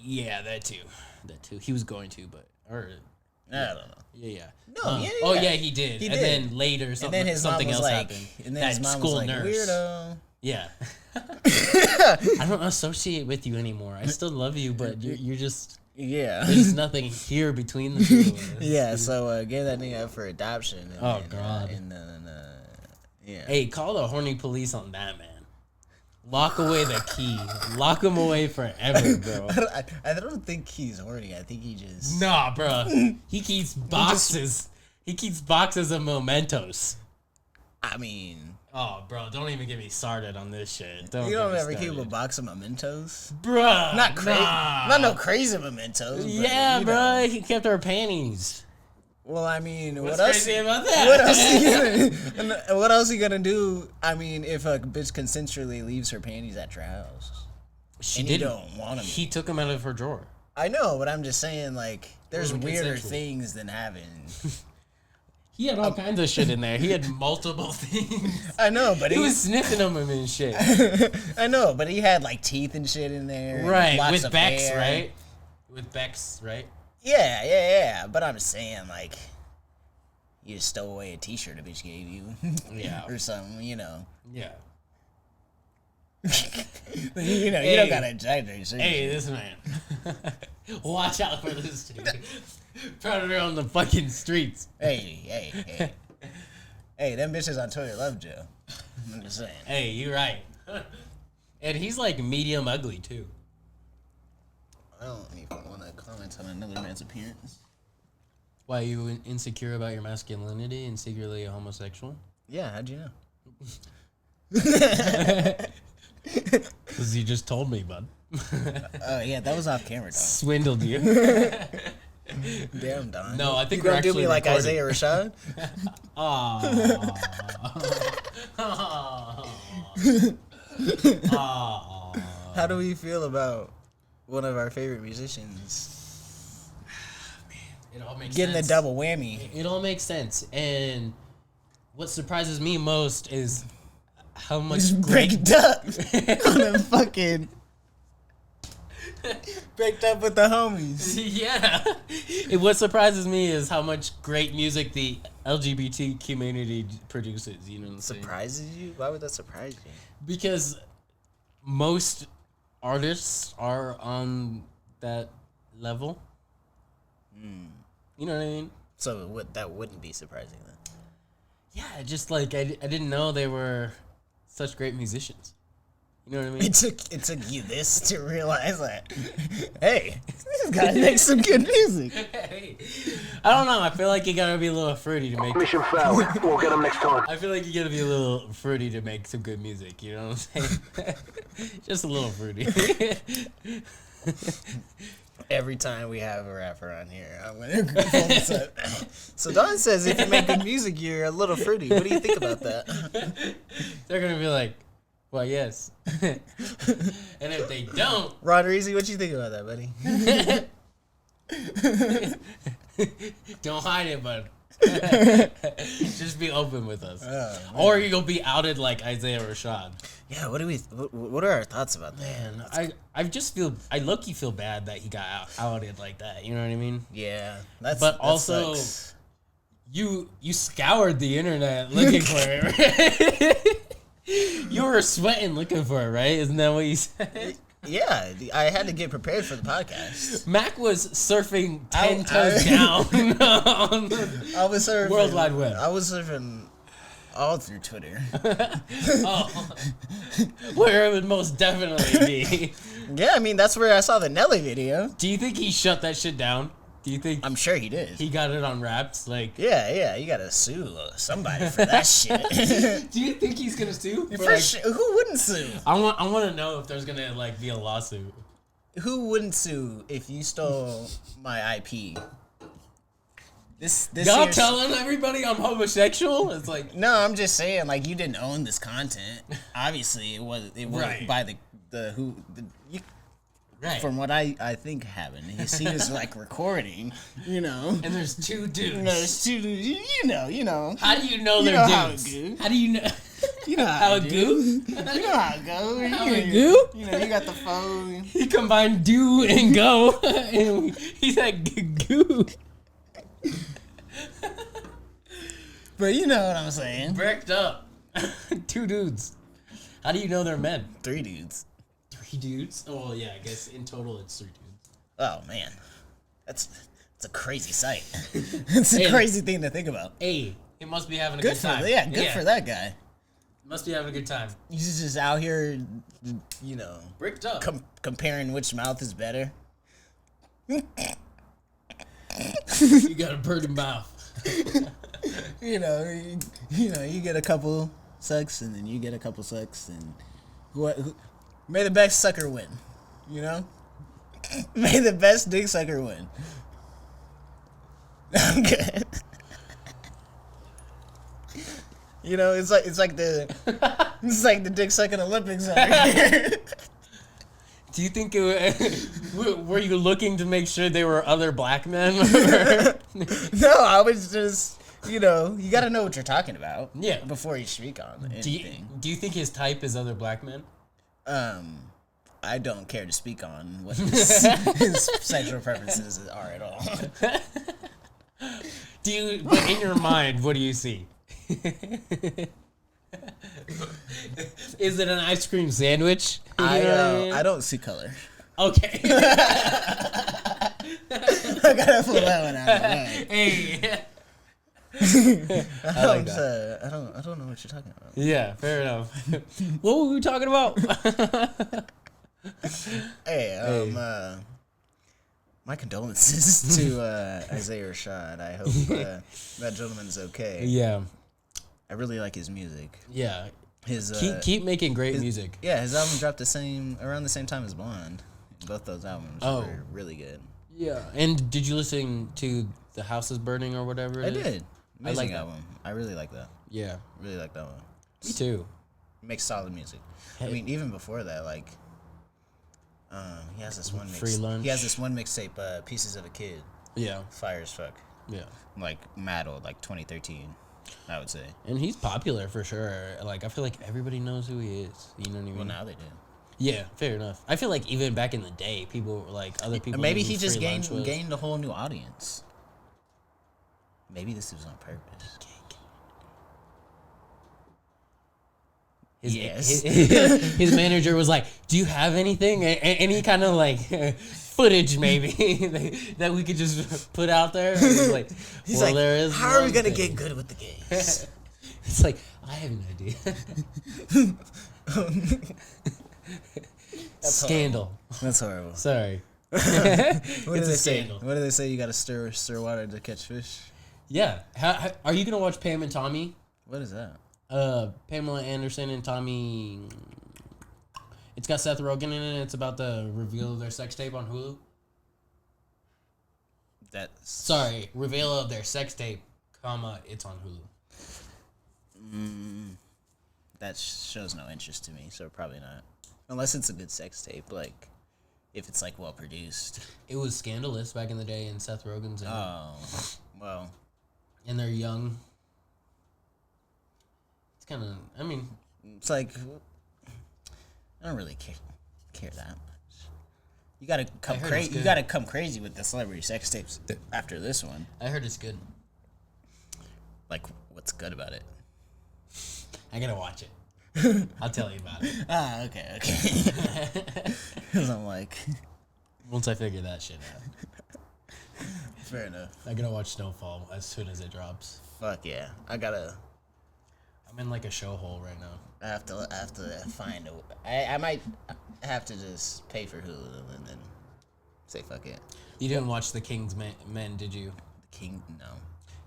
Yeah, that too. That too. He was going to, but. Or. I don't know. Yeah. No, yeah, Oh, yeah. yeah, he did. He and did. then later, And then his mom something was else like, happened. and then That his mom school was like, nurse. weirdo. Yeah. I don't associate with you anymore. I still love you, but you're just. Yeah. There's nothing here between the two of us. Yeah, so gave that nigga up for adoption. And, Oh, God. Yeah. Hey, call the horny police on that, man. Lock away the key. Lock him away forever, bro. I don't think he's horny. I think he just... Nah, bro. He keeps boxes. He keeps boxes of mementos. I mean... Oh, bro, don't even get me started on this shit. You get don't me ever keep started. a box of mementos? Bruh. Not crazy. Nah. Not no crazy mementos. But, Yeah, you bro. know. He kept our panties. Well, I mean, What's what else? crazy about that? What else? What else he gonna do? I mean, if a bitch consensually leaves her panties at your house, She and you didn't. don't want them. He took them out of her drawer. I know, but I'm just saying, like, there's Wasn't weirder consensual. things than having. He had all kinds of shit in there. He had multiple things. I know, but He was sniffing them and shit. I know, but he had like teeth and shit in there. and Right, lots with of Bex, hair. right? With Bex, right? Yeah. But I'm saying, like, you just stole away a T-shirt a bitch gave you, Yeah. or something, you know. Yeah. You know, you don't gotta exaggerate. So Hey, this man. Watch out for this dude. Predator on the fucking streets. Hey, them bitches on Toilet Love Joe. I'm just saying. Hey, you're right. And he's like medium ugly too. I don't even want to comment on another man's appearance. Why, you insecure about your masculinity and secretly a homosexual? Yeah, how'd you know? Because you just told me, bud. Oh yeah, that was off camera, dog. Swindled you. Damn, Don. No, I think you we're gonna do actually me like recording. Isaiah Rashad? How do we feel about one of our favorite musicians It all makes getting sense. the double whammy? It all makes sense. And what surprises me most is how much Just breaked up on a fucking breaked up with the homies. Yeah. What surprises me is how much great music the LGBT community produces. You know what I'm saying? Surprises you? Why would that surprise you? Because most artists are on that level. You know what I mean? So that wouldn't be surprising then. Yeah, just like I didn't know they were such great musicians. You know what I mean? It took you this to realize that. Hey, this guy makes some good music. Hey, I don't know. I feel like you gotta be a little fruity to make. Mission failed. We'll get him next time. I feel like you gotta be a little fruity to make some good music. You know what I'm saying? Just a little fruity. Every time we have a rapper on here, I'm gonna agree with this up. So Don says if you make good music, you're a little fruity. What do you think about that? They're gonna be like, "Well, yes." And if they don't, Ron Reezy, what you think about that, buddy? don't hide it, bud. Just be open with us. Or you'll be outed like Isaiah Rashad. Yeah, what are our thoughts about that? Man, I low-key feel bad that he got outed like that. You know what I mean? Yeah, But that also, sucks. you scoured the internet looking for it. Right? You were sweating looking for it, right? Isn't that what you said? Yeah, I had to get prepared for the podcast. Mac was surfing 10 toes down on the I was surfing World Wide Web. I was surfing all through Twitter. Where it would most definitely be. Yeah, I mean that's where I saw the Nelly video. Do you think he shut that shit down? Do you think I'm sure he did. he got it on wraps? Like, Yeah, you gotta sue somebody for that shit. do you think he's gonna sue? For sure, who wouldn't sue? I want to know if there's gonna like be a lawsuit. Who wouldn't sue if you stole my IP? This Y'all year's- telling everybody I'm homosexual? It's like, No, I'm just saying, like, you didn't own this content. Obviously, it was Right. by right. from what I think happened. He was like recording, you know. And there's two dudes. There's two, you know. How do you know they're know how it dudes? go. How do you know? You know How how it it go? go. You know how it go. How you it know, go? You know, you got the phone. He combined do and go, and he said goo. But you know what I'm saying. Bricked up. Two dudes. How do you know they're men? 3 dudes. 3 dudes? Oh, yeah, I guess in total it's 3 dudes. Oh man, it's a crazy sight. It's a crazy thing to think about. Hey, he must be having a Good good for time. good for that guy. Must be having a good time. He's just out here, you know, Bricked up. comparing which mouth is better. You got a burden mouth. You know, you get a couple sucks, and then you get a couple sucks, and who may the best sucker win. You know, may the best dick sucker win. I'm good. You know, it's like the dick sucking Olympics. Do you think were you looking to make sure there were other black men? No, I was just, you know, you got to know what you're talking about. Yeah. Before you speak on anything. Do you think his type is other black men? I don't care to speak on what his sexual preferences are at all. But in your mind, what do you see? Is it an ice cream sandwich? I don't see color. Okay. I gotta pull that one out of the way. Hey. I don't know what you're talking about. Yeah, fair enough. What were we talking about? Hey, my condolences to Isaiah Rashad. I hope that gentleman's okay. Yeah. I really like his music. Yeah. His Keep making great music. Yeah, his album dropped around the same time as Blonde. Both those albums were really good. Yeah. And did you listen to The House is Burning or whatever? I did. Amazing like that. album. I really like that. Yeah. Really like that one. Me too. Makes solid music. Hey. I mean, even before that, like, he has this one Free Lunch. He has this one mixtape, Pieces of a Kid. Yeah. Fire as fuck. Yeah. Like mad old, like 2013, I would say. And he's popular for sure. Like, I feel like everybody knows who he is. You know what I mean? Well, now they do. Yeah, fair enough. I feel like even back in the day, people were like, other people. Maybe knew he who just Free Lunch was. gained a whole new audience. Maybe this was on purpose. Yes. His manager was like, "Do you have anything? Any kind of like footage, maybe that we could just put out there?" And he's like, He's well, like, there is. how are we one gonna thing." get good with the gays? It's like, I have an idea. Scandal. That's horrible. Sorry. What do It's they a say? scandal. What do they say? You gotta stir water to catch fish. Yeah. Are you gonna watch Pam and Tommy? What is that? Pamela Anderson and Tommy. It's got Seth Rogen in it. It's about the reveal of their sex tape on Hulu. Sorry, reveal of their sex tape, it's on Hulu. That shows no interest to me, so probably not. Unless it's a good sex tape, like if it's like well produced. It was scandalous back in the day, and Seth Rogen's in it. Oh, well. and they're young. It's kind of, I mean, It's like I don't really care that much. You gotta come crazy. You gotta come crazy with the celebrity sex tapes after this one. I heard it's good. Like, what's good about it? I gotta watch it. I'll tell you about it. Ah, okay. Because I'm like, Once I figure that shit out. fair enough. I gotta watch Snowfall as soon as it drops. Fuck yeah. I'm in like a show hole right now. I have to find I might have to just pay for Hulu and then say fuck it. You didn't watch The King's Men, did you? The King, no.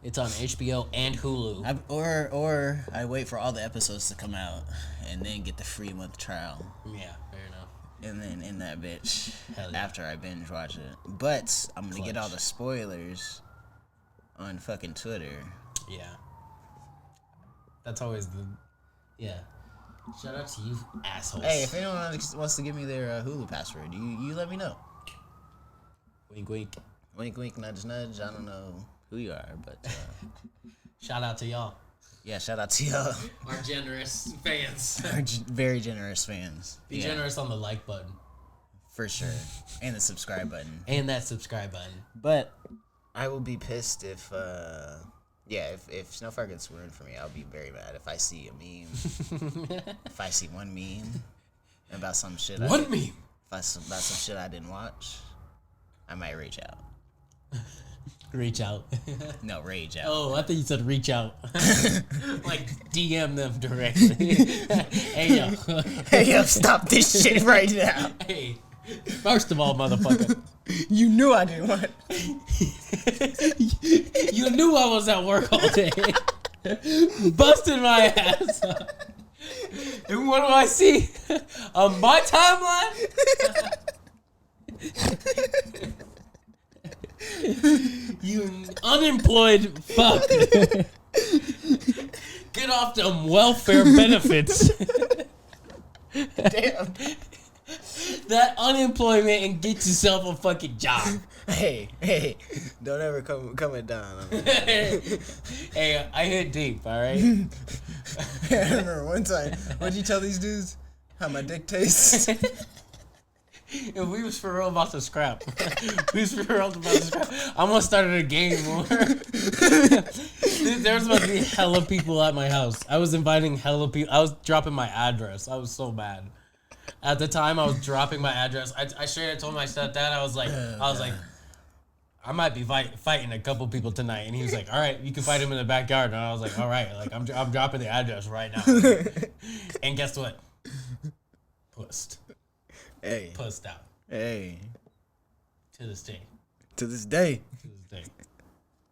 It's on HBO and Hulu. Or I wait for all the episodes to come out and then get the free month trial. Yeah, fair enough. And then in that bitch Hell yeah. after I binge watch it. But I'm gonna get all Clutch. the spoilers on fucking Twitter. Yeah. That's always the... Yeah. Shout out to you assholes. Hey, if anyone wants to give me their Hulu password, you let me know. Wink, wink. Wink, wink, nudge, nudge. I don't know who you are, but Shout out to y'all. yeah, shout out to y'all. Our generous fans. Our very generous fans. Be Yeah, generous on the like button. for sure. And the subscribe button. And that subscribe button. But I will be pissed if Snowfire gets ruined for me. I'll be very mad if I see a meme. If I see one meme about some shit. One meme? About some shit I didn't watch, I might rage out. Reach out. No, rage out. Oh, I thought you said reach out. Like DM them directly. Hey, yo. Hey, yo, stop this shit right now. Hey. First of all, motherfucker. You knew I didn't want. You knew I was at work all day. Busting my ass up. And what do I see? On my timeline? You unemployed fuck. Get off them welfare benefits. Damn. That unemployment and get yourself a fucking job. Hey, don't ever come it down on me. Hey, I hit deep, alright? I remember one time, what'd you tell these dudes? How my dick tastes? If we was for real about to scrap. We was for real about to scrap. I almost started a game where there was about to be hella people at my house. I was inviting hella people. I was dropping my address. I was so mad. At the time, I was dropping my address. I straight up told my stepdad, I was like, I might be fighting a couple people tonight. And he was like, all right, you can fight him in the backyard. And I was like, all right, like I'm dropping the address right now. And guess what? Pussed. Hey. Pussed out. Hey. To this day. To this day. To this day.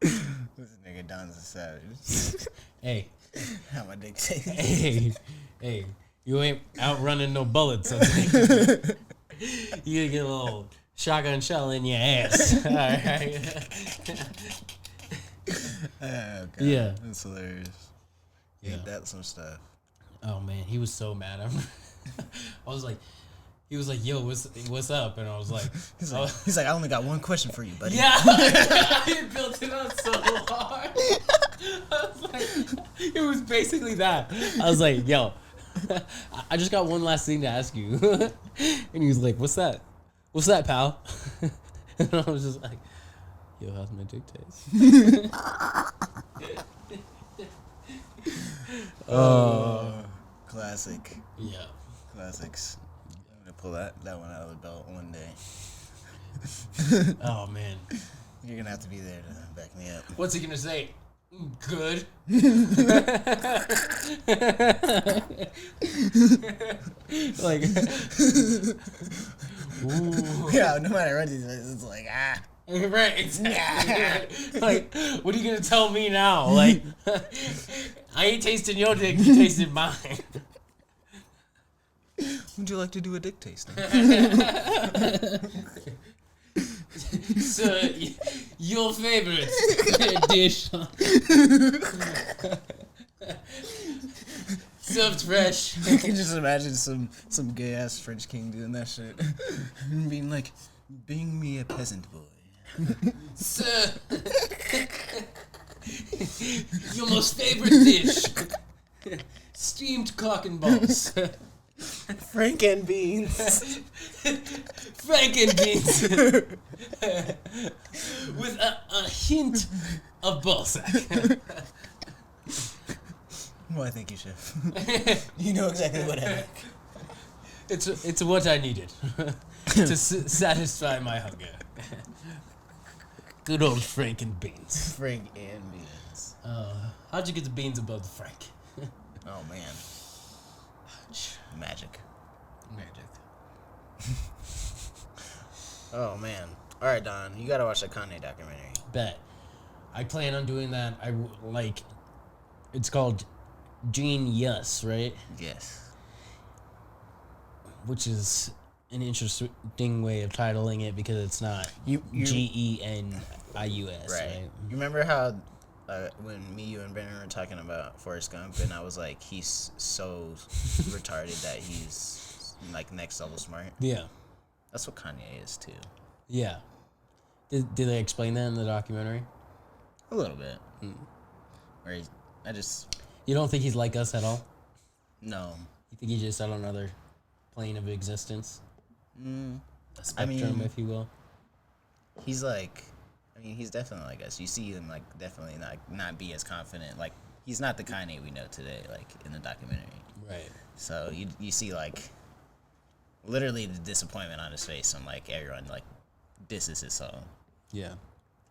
This nigga Don's a savage. Hey. How my dick tastes. Hey. You ain't outrunning no bullets. You get a little shotgun shell in your ass. All right. Oh, God. Yeah. That's hilarious. Yeah. Ain't that some stuff? Oh man, he was so mad. He was like, "Yo, what's up?" And I was like, He's like, I only got one question for you, buddy. "Yeah." He built it up so hard. I was like, it was basically that. I was like, "Yo, I just got one last thing to ask you." And he was like, "What's that? What's that, pal?" And I was just like, "Yo, how's my dick taste?" Classic. Yeah. Classics. I'm gonna pull that one out of the belt one day. Oh man. You're gonna have to be there to back me up. What's he gonna say? Good. Like, ooh. Yeah, no matter what he's it's like, Right, exactly. Like, what are you gonna tell me now? Like, I ain't tasting your dick, you tasted mine. Would you like to do a dick tasting? So, your favorite dish. Served fresh. I can just imagine some gay ass French king doing that shit. And being like, bring me a peasant boy. Sir. Your most favorite dish. Steamed cock and balls. Frank and beans. Frank and beans. With a hint of ballsack. Well, I thank you, chef. You know exactly what I like. It's what I needed to satisfy my hunger. Good old Frank and beans. Frank and beans. How'd you get the beans above the Frank? Oh, man. Magic. Oh, man. All right, Don. You got to watch the Kanye documentary. Bet. I plan on doing that. It's called Genius, right? Yes. Which is an interesting way of titling it because it's not Genius, right? You remember how when me, you, and Brennan were talking about Forrest Gump, and I was like, he's so retarded that he's like next level smart? Yeah. That's what Kanye is, too. Yeah. Did they explain that in the documentary? A little bit. Or You don't think he's like us at all? No. You think he's just on another plane of existence? A spectrum, if you will. He's like, he's definitely like us. You see him like definitely not be as confident. Like, he's not the Kanye we know today, like in the documentary. Right. So you see like literally the disappointment on his face when like everyone like disses his song. Yeah.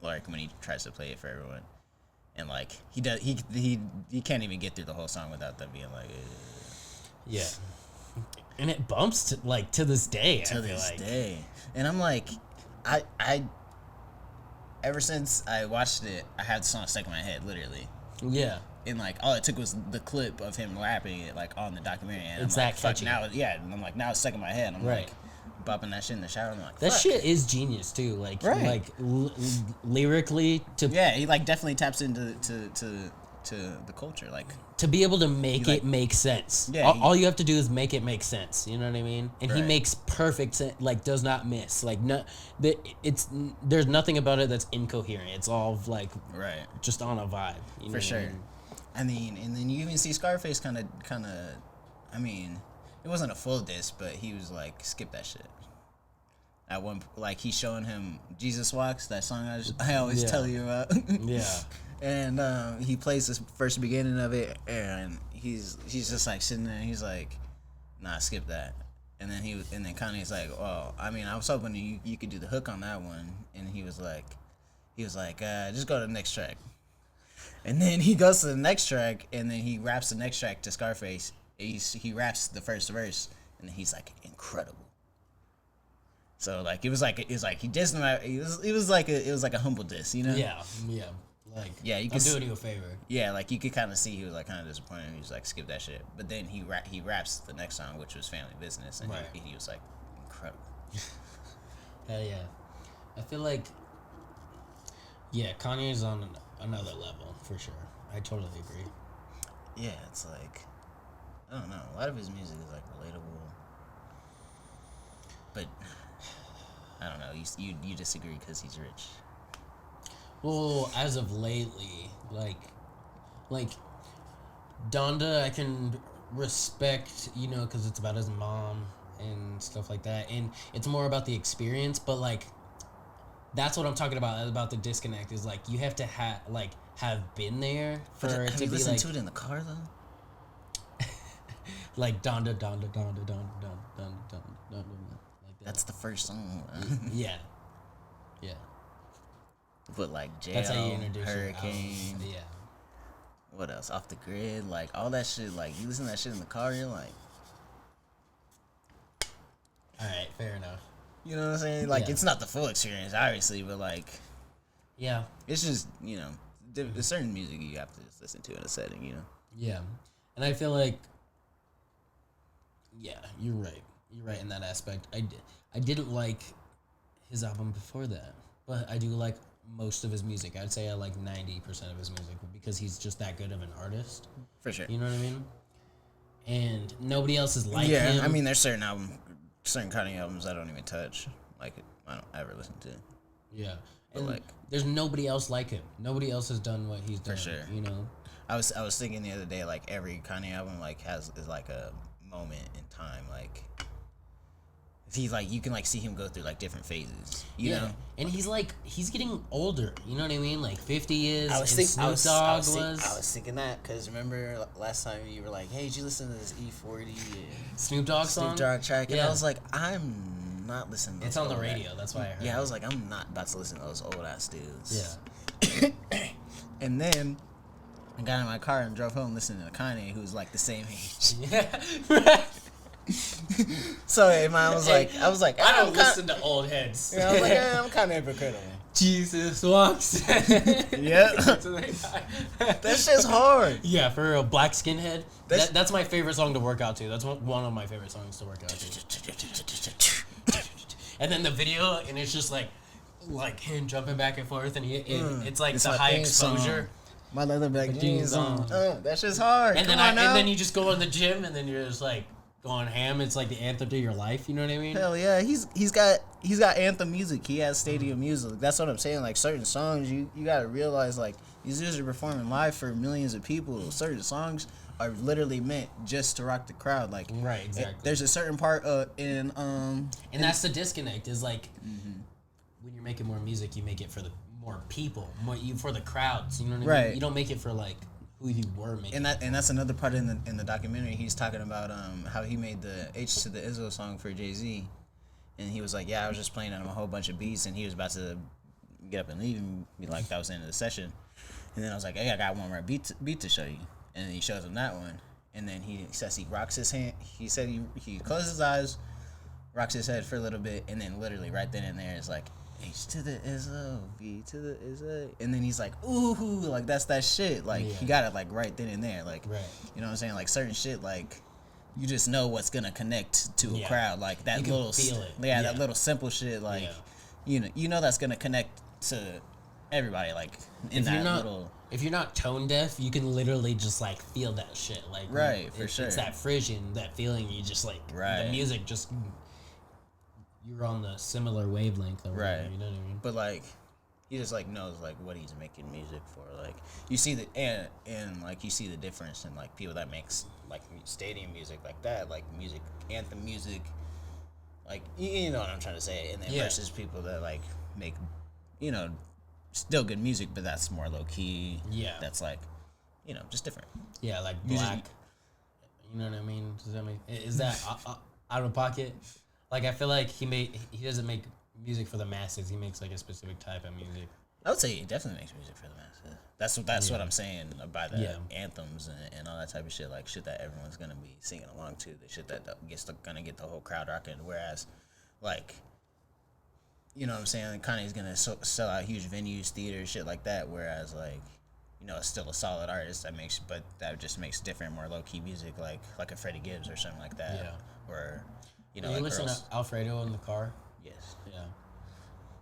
Like when he tries to play it for everyone. And like he can't even get through the whole song without them being like Yeah. And it bumps to this day. To this day. And I'm like, I ever since I watched it, I had the song stuck in my head, literally. Yeah. And like all it took was the clip of him rapping it like on the documentary. And It's I'm like, that fuck, catchy. now and I'm like, now it's stuck in my head. I'm Right. like bopping that shit in the shower. I'm like, That fuck. shit is genius too. Like, Right. Lyrically Yeah, he like definitely taps into the culture. Like to be able to make He, it make sense. Yeah, All you have to do is make it make sense. You know what I mean? And he Right. makes perfect sense. Like, does not miss. Like, there's nothing about it that's incoherent. It's all like right. just on a vibe. You know For what sure. I mean? And then you even see Scarface kind of. I mean, it wasn't a full diss, but he was like, skip that shit. At one, like he's showing him Jesus Walks, that song I always Yeah. tell you about. Yeah. And he plays the first beginning of it, and he's just like sitting there. And he's like, "Nah, skip that." And then Kanye's like, "Well, I mean, I was hoping you could do the hook on that one." And he was like, "Just go to the next track." And then he goes to the next track, and then he raps the next track to Scarface. He raps the first verse, and then he's like, "Incredible." So like it was like he dissed him. It was like a humble diss, you know? Yeah. Yeah. Like, Yeah, you I'm could doing you a favor. Yeah, like you could kind of see he was like kind of disappointed. He was like, skip that shit. But then he raps the next song, which was Family Business, and Right. he was like, incredible. Hell yeah. I feel like, yeah, Kanye's on another level for sure. I totally agree. Yeah, it's like, I don't know. A lot of his music is like relatable, but I don't know. You disagree because he's rich. Well, as of lately, like Donda, I can respect, because it's about his mom and stuff like that, and it's more about the experience. But like, that's what I'm talking about the disconnect. Is like you have to have been there for it Have to you be listened like to it in the car though? like Donda, like that. That's the first song. Yeah. But like Jail, That's how you introduce Hurricane. Yeah. What else? Off the Grid, like all that shit. Like you listen to that shit in the car, you're like, All right, fair enough. you know what I'm saying? Like Yeah. it's not the full experience, obviously, but like Yeah. it's just there's certain music you have to just listen to in a setting, you know. Yeah. And I feel like, yeah, you're right. You're right in that aspect. I didn't like his album before that, but I do like most of his music. I'd say I like 90% of his music because he's just that good of an artist. For sure. You know what I mean? And nobody else is like Yeah, him. I mean, there's certain Kanye albums I don't even touch. Like I don't ever listen to. Yeah. But And like, there's nobody else like him. Nobody else has done what he's done. sure. You know. I was thinking the other day, like every Kanye album like is like a moment in time. Like he's like, you can like see him go through like different phases. You know. And he's getting older. You know what I mean? Like 50 is. I was thinking that because remember last time you were like, "Hey, did you listen to this E40 Snoop Dogg song? Snoop Dogg track?" And Yeah. I was like, "I'm not listening to It's those on the old radio. That's why I heard. Yeah, I it. was like, I'm not about to listen to those old ass dudes. Yeah. And then I got in my car and drove home listening to Kanye, who's like the same age. Yeah. So in my, I was like, I don't listen to old heads. Yeah, I was like, I'm kind of hypocritical. Jesus walks. Yeah. That shit's hard. Yeah, for a black skinhead. That's my favorite song to work out to. That's one of my favorite songs to work out to. And then the video, and it's just like him jumping back and forth, and it's like the high exposure. My leatherback jeans on. That shit's hard. And then you just go in the gym, and then you're just like going ham. It's like the anthem to your life. You know what I mean? Hell yeah, he's got anthem music. He has stadium music. That's what I'm saying. Like certain songs, you gotta realize like these dudes are performing live for millions of people. Certain songs are literally meant just to rock the crowd. Like right, exactly. There's a certain part and that's the disconnect. Is like when you're making more music, you make it for the more people, for the crowds. You know what I mean? You don't make it for like who you were making. And that's another part in the documentary. He's talking about how he made the H to the Izzo song for Jay-Z, and he was like, yeah, I was just playing on a whole bunch of beats, and he was about to get up and leave, and be like, that was the end of the session. And then I was like, hey, I got one more beat to show you, and then he shows him that one, and then he says he rocks his hand. He said he closes his eyes, rocks his head for a little bit, and then literally right then and there is like, H to the Izzo, B to the Izzo, and then he's like, ooh, like that's that shit. Like he got it like right then and there. Like, you know what I'm saying? Like certain shit, like you just know what's gonna connect to a crowd. Like that little, feel it. That little simple shit. Like you know that's gonna connect to everybody. Like in if you're not tone deaf, you can literally just like feel that shit. Like for sure. It's that frisson, that feeling. You just like the music just. You're on the similar wavelength, or whatever, you know what I mean? But like, he just like knows like what he's making music for. Like you see the and like you see the difference in like people that makes like stadium music like that, like music, anthem music, like you know what I'm trying to say. And then versus people that like make, you know, still good music, but that's more low key. Yeah, that's like, you know, just different. Yeah, like black. You know what I mean? Does that make is that out of pocket? Like I feel like he doesn't make music for the masses. He makes like a specific type of music. I would say he definitely makes music for the masses. That's what I'm saying about the anthems and all that type of shit. Like shit that everyone's gonna be singing along to. The shit that gonna get the whole crowd rocking. Whereas, like, you know what I'm saying? Kanye's gonna sell out huge venues, theaters, shit like that. Whereas like, you know, it's still a solid artist that just makes different, more low key music, like a Freddie Gibbs or something like that. Yeah. Or you know, you listen to Alfredo in the car? Yes. Yeah.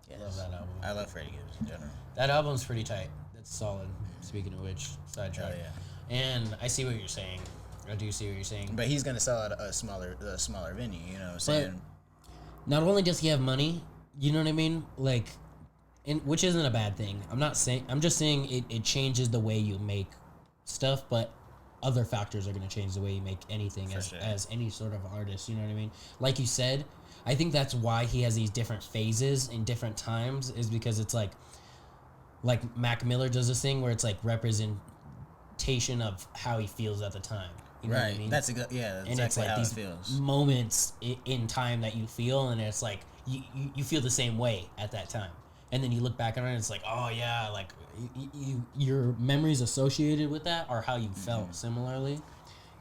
Yes. Love that album. I love Freddie Gibbs in general. That album's pretty tight. That's solid. Speaking of which, sidetrack. Oh, yeah. And I see what you're saying. I do see what you're saying. But he's gonna sell out a smaller venue. You know what I'm saying? But not only does he have money, you know what I mean? Like, which isn't a bad thing. I'm just saying it changes the way you make stuff, but other factors are going to change the way you make anything as any sort of artist, you know what I mean? Like you said, I think that's why he has these different phases in different times, is because it's like Mac Miller does this thing where it's like representation of how he feels at the time. You know what I mean? That's exactly and it's like how these it feels. moments in time that you feel, and it's like you feel the same way at that time. And then you look back on it and it's like, oh yeah, like your memories associated with that are how you felt similarly.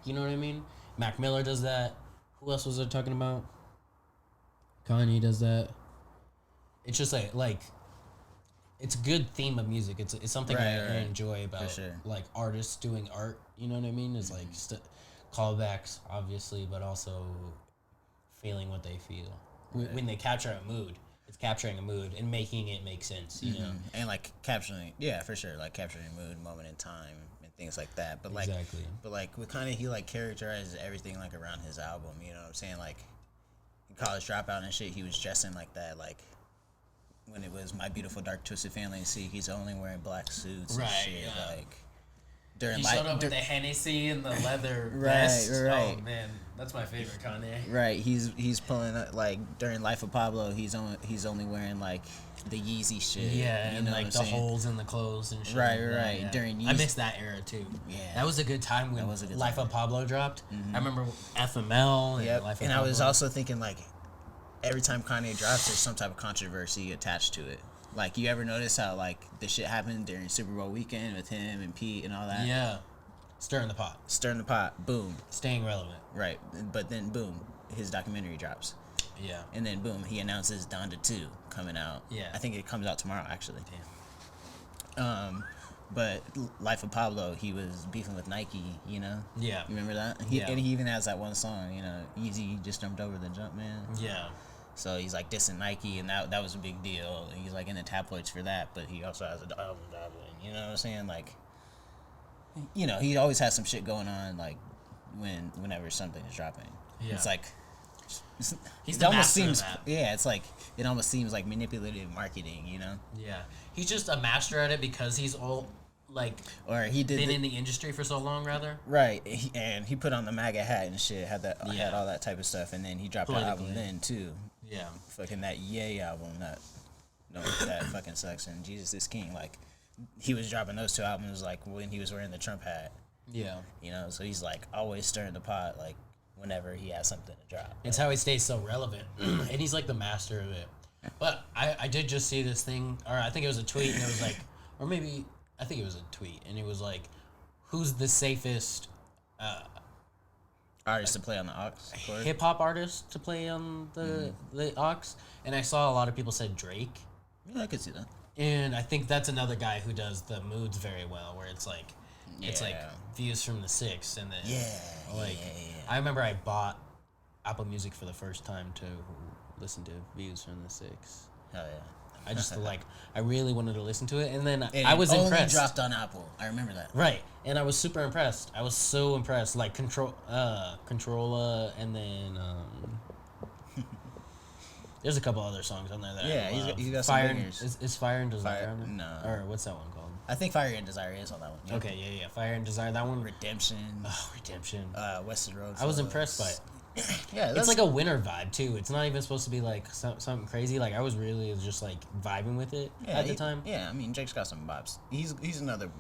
You know what I mean? Mac Miller does that. Who else was I talking about? Kanye does that. It's just like it's a good theme of music. It's something I enjoy about like artists doing art. You know what I mean? It's like callbacks, obviously, but also feeling what they feel when they capture a mood. It's capturing a mood and making it make sense, you know? And like capturing, for sure, like capturing mood, moment in time, and things like that. But like, but like with Kanye, he like characterizes everything like around his album. You know what I'm saying? Like in College Dropout and shit, he was dressing like that, like when it was My Beautiful Dark Twisted Family, and see he's only wearing black suits Right, and shit. yeah. Like during He showed up with the Hennessy and the leather vest. right. Oh man, that's my favorite Kanye. right. He's pulling up, like during Life of Pablo. He's only wearing like the Yeezy shit. Yeah, you and know like what the I'm saying? holes in the clothes and shit. Right, like that, right. yeah. During I Yeezy- missed that era too. Yeah. That was a good time when was a good Life time. of Pablo dropped. I remember FML and Yep. Life of And I Pablo. was also thinking like every time Kanye drops, there's some type of controversy attached to it. Like you ever notice how like the shit happened during Super Bowl weekend with him and Pete and all that? Yeah. Stirring the pot. Stirring the pot, boom. Staying relevant. Right. But then boom, his documentary drops. Yeah. And then boom, he announces Donda 2 coming out. Yeah. I think it comes out tomorrow actually. Damn. But Life of Pablo, he was beefing with Nike, you know? Yeah. You remember that? Yeah. And he even has that one song, you know, Easy just jumped over the jump, man. Yeah. So he's like dissing Nike, and that was a big deal. And he's like in the tabloids for that, but he also has an album dropping. You know what I'm saying? Like, you know, he always has some shit going on. Like whenever something is dropping, Yeah. it's like He's it the almost master of seems that. yeah. It's like it almost seems like manipulative marketing. You know, Yeah. He's just a master at it because he's all like or he did been in the industry for so long, rather. right, and he put on the MAGA hat and shit. Had Yeah. all that type of stuff, and then he dropped the album Politically. then too. Yeah. Fucking that Yay album, that fucking sucks, and Jesus is King. Like he was dropping those two albums like when he was wearing the Trump hat, Yeah. you know. So he's like always stirring the pot, like whenever he has something to drop. It's how he stays so relevant, and he's like the master of it. But I did just see this thing, or I think it was a tweet, and it was like, or maybe I think it was a tweet, and it was like, who's the safest Artists to play on the aux chord. hip hop artist to play on the aux? And I saw a lot of people said Drake, Yeah, I could see that. and I think that's another guy who does the moods very well, where it's like Yeah. views from the six, and then Yeah, yeah. I remember I bought Apple Music for the first time to listen to Views from the Six. Hell yeah. I just I really wanted to listen to it, and then And I was it only impressed. dropped on Apple. I remember that. Right, and I was super impressed. I was so impressed. Like Controlla, and then there's a couple other songs on there that Yeah, I love. he's got some Fire. bangers. Is Fire and Desire Fire- on there? no. Or what's that one called? I think Fire and Desire is on that one. Yeah. Okay, yeah, Fire and Desire. That one. Redemption. Oh, Redemption. Western Road. I was impressed by it. Yeah, It's like a winter vibe too. It's not even supposed to be like something crazy. Like I was really just like vibing with it at the time. Yeah, I mean Drake's got some bops. He's another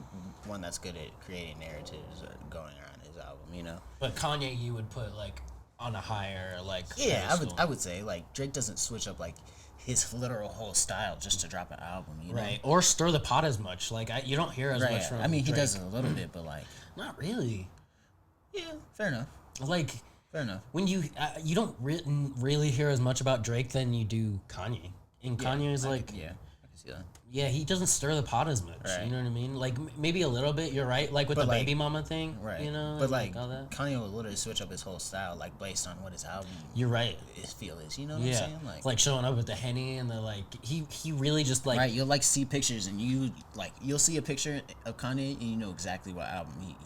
one that's good at creating narratives going around his album. You know. But Kanye, you would put like on a higher like. Yeah, pedestal. I would say like Drake doesn't switch up like his literal whole style just to drop an album. You know? Right, or stir the pot as much. Like you don't hear as Right. much from. I mean he Drake. does it a little bit, but like Not really. yeah, fair enough. Like Fair enough. when you don't really hear as much about Drake than you do Kanye. And Kanye is like, Yeah, I can see that. yeah, he doesn't stir the pot as much. Right. You know what I mean? Like maybe a little bit. You're right. Like with But, the like- baby mama thing. Right. You know. but and, like all that. Kanye will literally switch up his whole style like based on what his album You're right. his feel is. You know what Yeah. I'm saying? Like showing up with the Henny and the like. He really just like. right, you'll like see pictures and you'll see a picture of Kanye and you know exactly what album he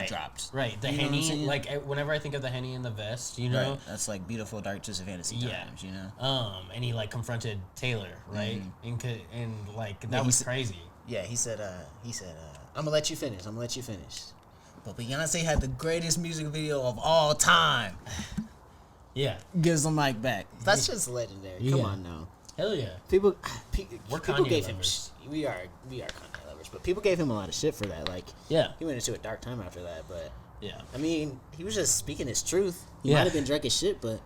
dropped. Right. The You know what I'm Henny, saying? like whenever I think of the Henny in the vest, you know. Right. That's like beautiful dark twisted fantasy Yeah. times, you know. And he like confronted Taylor, right? And like that he was said- crazy. Yeah, he said I'm gonna let you finish. But Beyonce had the greatest music video of all time. Yeah. Gives the mic back. That's just legendary. Come Yeah. on now. Hell yeah. People We're people Kanye gave lovers. him we are Kanye lovers, but people gave him a lot of shit for that. Like Yeah. he went into a dark time after that, but Yeah. I mean, he was just speaking his truth. He Yeah. might have been drunk as shit, but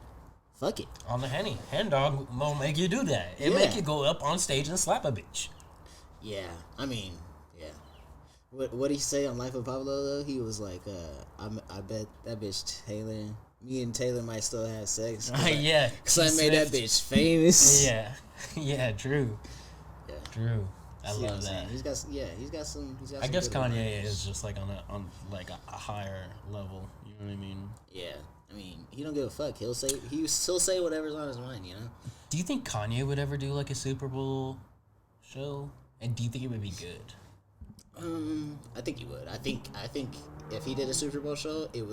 fuck it. On the Henny. Hen dog won't make you do that. It Yeah. make you go up on stage and slap a bitch. Yeah, I mean, yeah. What did he say on Life of Pablo though? He was like, I bet that bitch Taylor, me and Taylor might still have sex. Yeah. Cause I made that bitch famous. Yeah. Yeah, true. Yeah. True. I See what I'm love saying? that. He's got some. I guess good Kanye lines. is just like on like a higher level. You know what I mean? Yeah, I mean, he don't give a fuck. He'll say whatever's on his mind. You know. Do you think Kanye would ever do like a Super Bowl show? And do you think it would be good? I think he would. I think if he did a Super Bowl show, it'd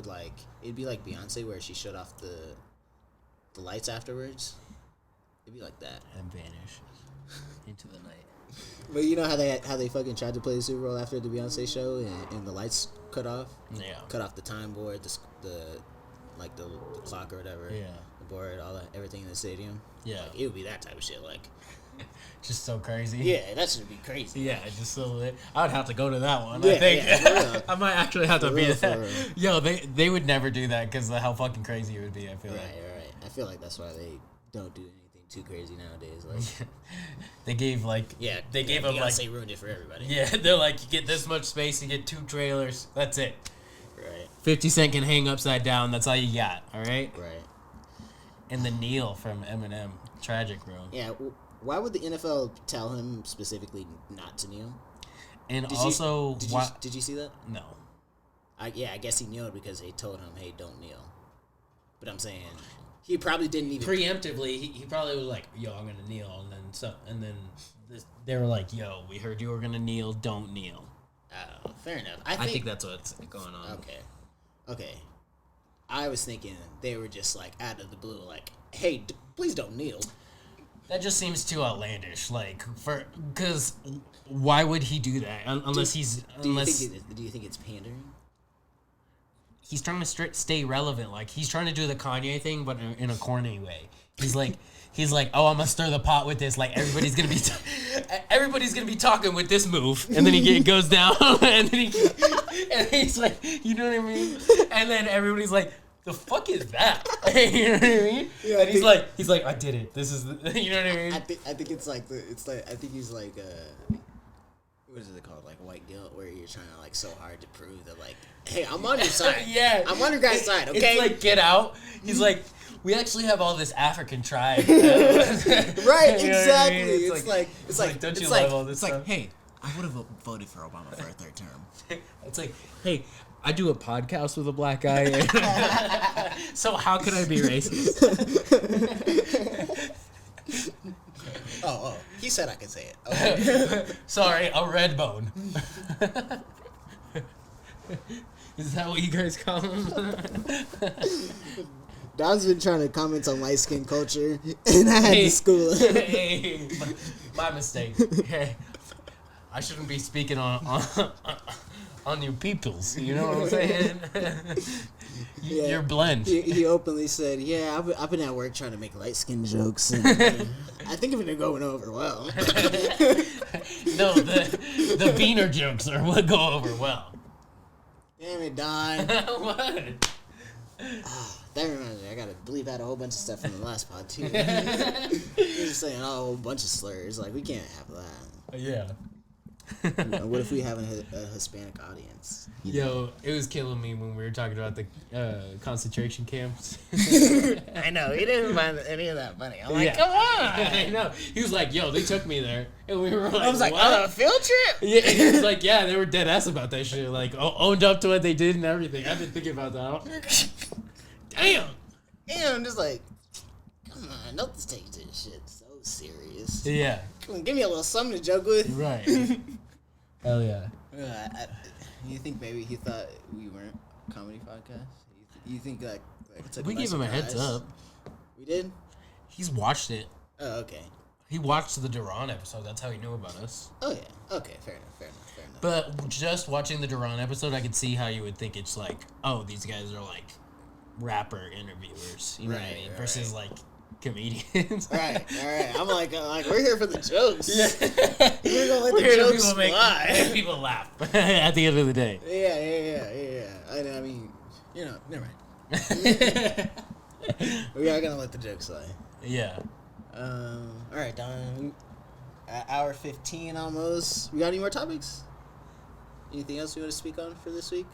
be like Beyonce where she shut off the lights afterwards. It'd be like that. And vanish. Into the night. But you know how they fucking tried to play the Super Bowl after the Beyonce show and the lights cut off? Yeah. Cut off the time board, the clock or whatever. Yeah. The board, all that, everything in the stadium. Yeah. Like, it would be that type of shit. Like, just so crazy. yeah, that should be crazy. Yeah, just so lit. I would have to go to that one. Yeah, I think yeah, I might actually have to For be real, there. for real. Yo, they would never do that because of how fucking crazy it would be. I feel Right. like I feel like that's why they don't do anything too crazy nowadays. Like, they gave like they gave them like Beyonce ruined it for everybody. yeah, they're like you get this much space, you get 2 trailers, that's it. Right. 50 Cent can hang upside down. That's all you got. All right. Right. And the kneel from Eminem, tragic, bro. Yeah. Why would the NFL tell him specifically not to kneel? And Did also, did you see that? No. I guess he kneeled because they told him, "Hey, don't kneel." But I'm saying he probably didn't even Preemptively, he probably was like, "Yo, I'm gonna kneel," and then they were like, "Yo, we heard you were gonna kneel. Don't kneel." fair enough. I think that's what's going on. Okay. I was thinking they were just like out of the blue, like, "Hey, please don't kneel." That just seems too outlandish. Like, because why would he do that unless Do you think it's pandering? He's trying to stay relevant. Like, he's trying to do the Kanye thing, but in a corny way. He's like, oh, I'm gonna stir the pot with this. Like, everybody's gonna be talking with this move, and then he goes down, and he's like, you know what I mean? And then everybody's like, the fuck is that? You know what I mean? Yeah, and he's like, I did it. This is, you know what I mean? I think it's like I think he's like what is it called, like white guilt, where you're trying to like so hard to prove that like, hey, I'm on your side. Yeah, I'm on your guy's side. Okay, it's like Get Out. He's like, we actually have all this African tribe. right, You know what I exactly. mean? It's like don't you it's love like all this it's like, stuff? hey, I would have voted for Obama for a third term. It's like, hey, I do a podcast with a black guy. So how could I be racist? Oh, he said I could say it. Okay. Sorry, a red bone. Is that what you guys call him? Don's been trying to comment on light skin culture, and I had to school him. Hey, my mistake. Hey, I shouldn't be speaking on you peoples. You know what I'm saying? Yeah. You're blend. He openly said, "Yeah, I've been at work trying to make light skin jokes, and I think it's been going over well." No, the beaner jokes are what go over well. Damn it, Don. What? That reminds me, I gotta bleep out a whole bunch of stuff from the last pod too. You're just saying a whole bunch of slurs. Like, we can't have that. Yeah. You know, what if we have a Hispanic audience? Yo, it was killing me when we were talking about the concentration camps. I know, he didn't find any of that funny. I'm like, Yeah. come on. I know. He was like, yo, they took me there. And we were like, I was like, what? on a field trip? Yeah, he was like, yeah, they were dead ass about that shit. Like, owned up to what they did and everything. I've been thinking about that. Damn. And I'm just like, come on, don't take this shit so serious. Yeah. Come on, give me a little something to joke with. Right. Hell yeah. You think maybe he thought we weren't a comedy podcast? You think like it took We by gave him a heads surprise? up. We did? He's watched it. Oh, okay. He watched the Duran episode. That's how he knew about us. Oh, yeah. Okay, fair enough. But just watching the Duran episode, I could see how you would think it's like, oh, these guys are like rapper interviewers. You know what I Right, mean? right. Versus like comedians. Right. I'm like we're here for the jokes. Yeah. We're gonna let We're the here to jokes make fly. people laugh at the end of the day. Yeah. I mean, you know, never mind. We are gonna let the jokes fly. Yeah. All right, Don. Hour 15 almost. We got any more topics? Anything else you want to speak on for this week?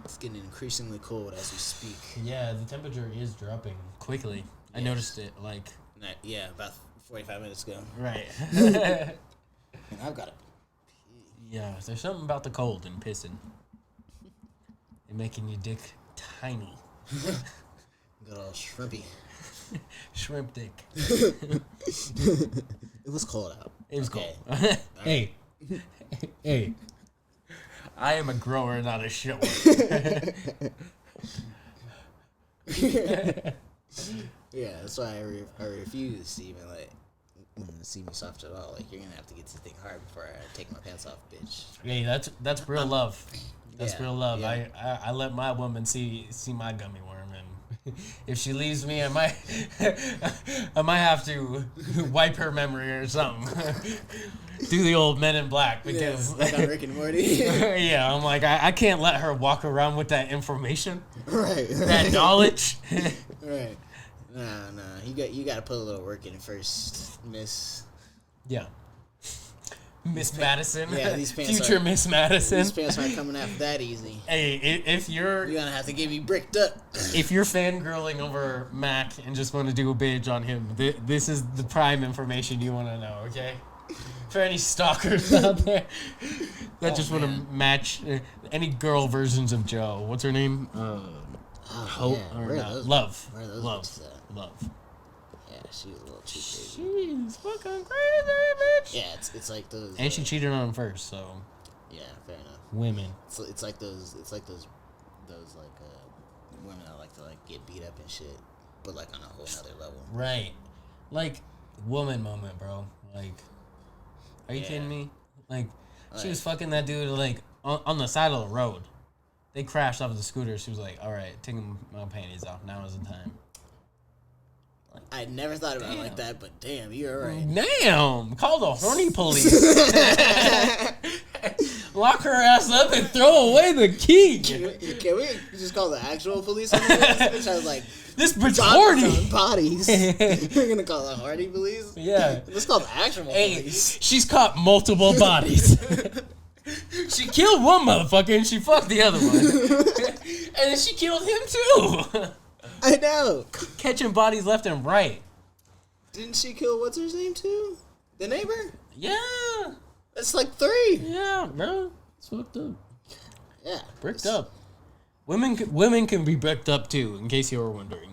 It's getting increasingly cold as we speak. Yeah, the temperature is dropping quickly. I noticed it, like... Yeah, about 45 minutes ago. Right. And I've got to pee. Yeah, there's something about the cold and pissing. And making your dick tiny. Good old shrimpy. Shrimp dick. It was cold out. It was Okay. cold. Hey. Hey. I am a grower, not a shower. Yeah, that's why I refuse to even see me soft at all. Like, you're gonna have to get this thing hard before I take my pants off, bitch. Hey, that's real love. That's Yeah, real love. yeah. I let my woman see my gummy worm, and if she leaves me, I might have to wipe her memory or something. Do the old Men in Black because Like on Rick and Morty. yeah, I'm like I can't let her walk around with that information, Right. that knowledge. Right. Nah. You got to put a little work in first, Miss. Yeah. Miss Madison. Yeah, these pants Future are- Miss Madison. These pants aren't coming out that easy. Hey, if you're You're gonna have to get me bricked up. if you're fangirling over Mac and just want to do a binge on him, this is the prime information you want to know, okay? For any stalkers out there that just want to match any girl versions of Joe. What's her name? Hope yeah. or Where are not? those- Love. where are those Love. bitches at? Love. Yeah, she was a little too crazy. She's fucking crazy, bitch. Yeah, it's like those. And she cheated on him first, so Yeah, fair enough. women. It's like those women that like to like get beat up and shit, but like on a whole nother level. Right. Like, woman moment, bro. Like, are you Yeah. kidding me? Like, she was Like- fucking that dude, like, on the side of the road. They crashed off the scooter. She was like, all right, taking my panties off. Now is the time. I never thought about it like that, but damn, you're right. Damn! Call the horny police. Lock her ass up and throw away the key. Can we just call the actual police on this? Which I was like, This bitch bodies horny. on bodies. You're gonna call the hardy police? Yeah. Let's call the actual Hey, police. she's caught multiple bodies. She killed one motherfucker and she fucked the other one. And then she killed him too. I know. Catching bodies left and right. Didn't she kill what's her name too? The neighbor? Yeah. That's like 3. Yeah, bro. It's fucked up. Yeah. Bricked up. Women can be bricked up too, in case you were wondering.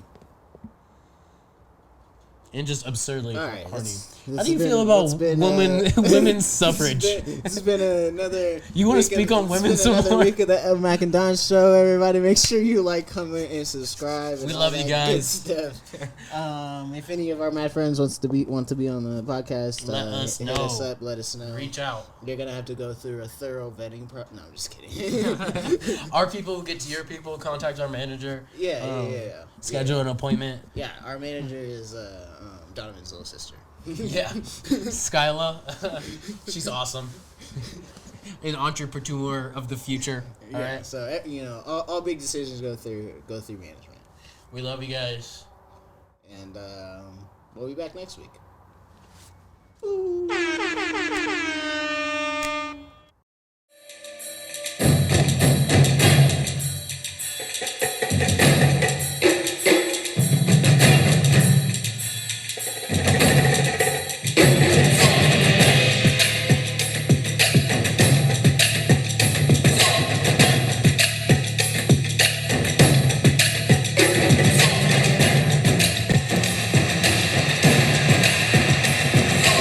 And just absurdly All right. horny. this How do you has feel been- about it's been, women's suffrage? This has been another. You wanna week speak of- on it's women been some another more? week of the El Mac and Don show. Everybody, make sure you like, comment, and subscribe. And We all love you that good guys. stuff. If any of our mad friends want to be on the podcast, Let us hit know. us up. Let us know. Reach out. You're gonna have to go through a thorough vetting. No, I'm just kidding. Our people get to your people. Contact our manager. Yeah. Schedule an appointment. Yeah, our manager is Donovan's little sister. Yeah. Skyla. She's awesome. An entrepreneur of the future. All Yeah. right. So all big decisions go through management. We love you guys. And we'll be back next week.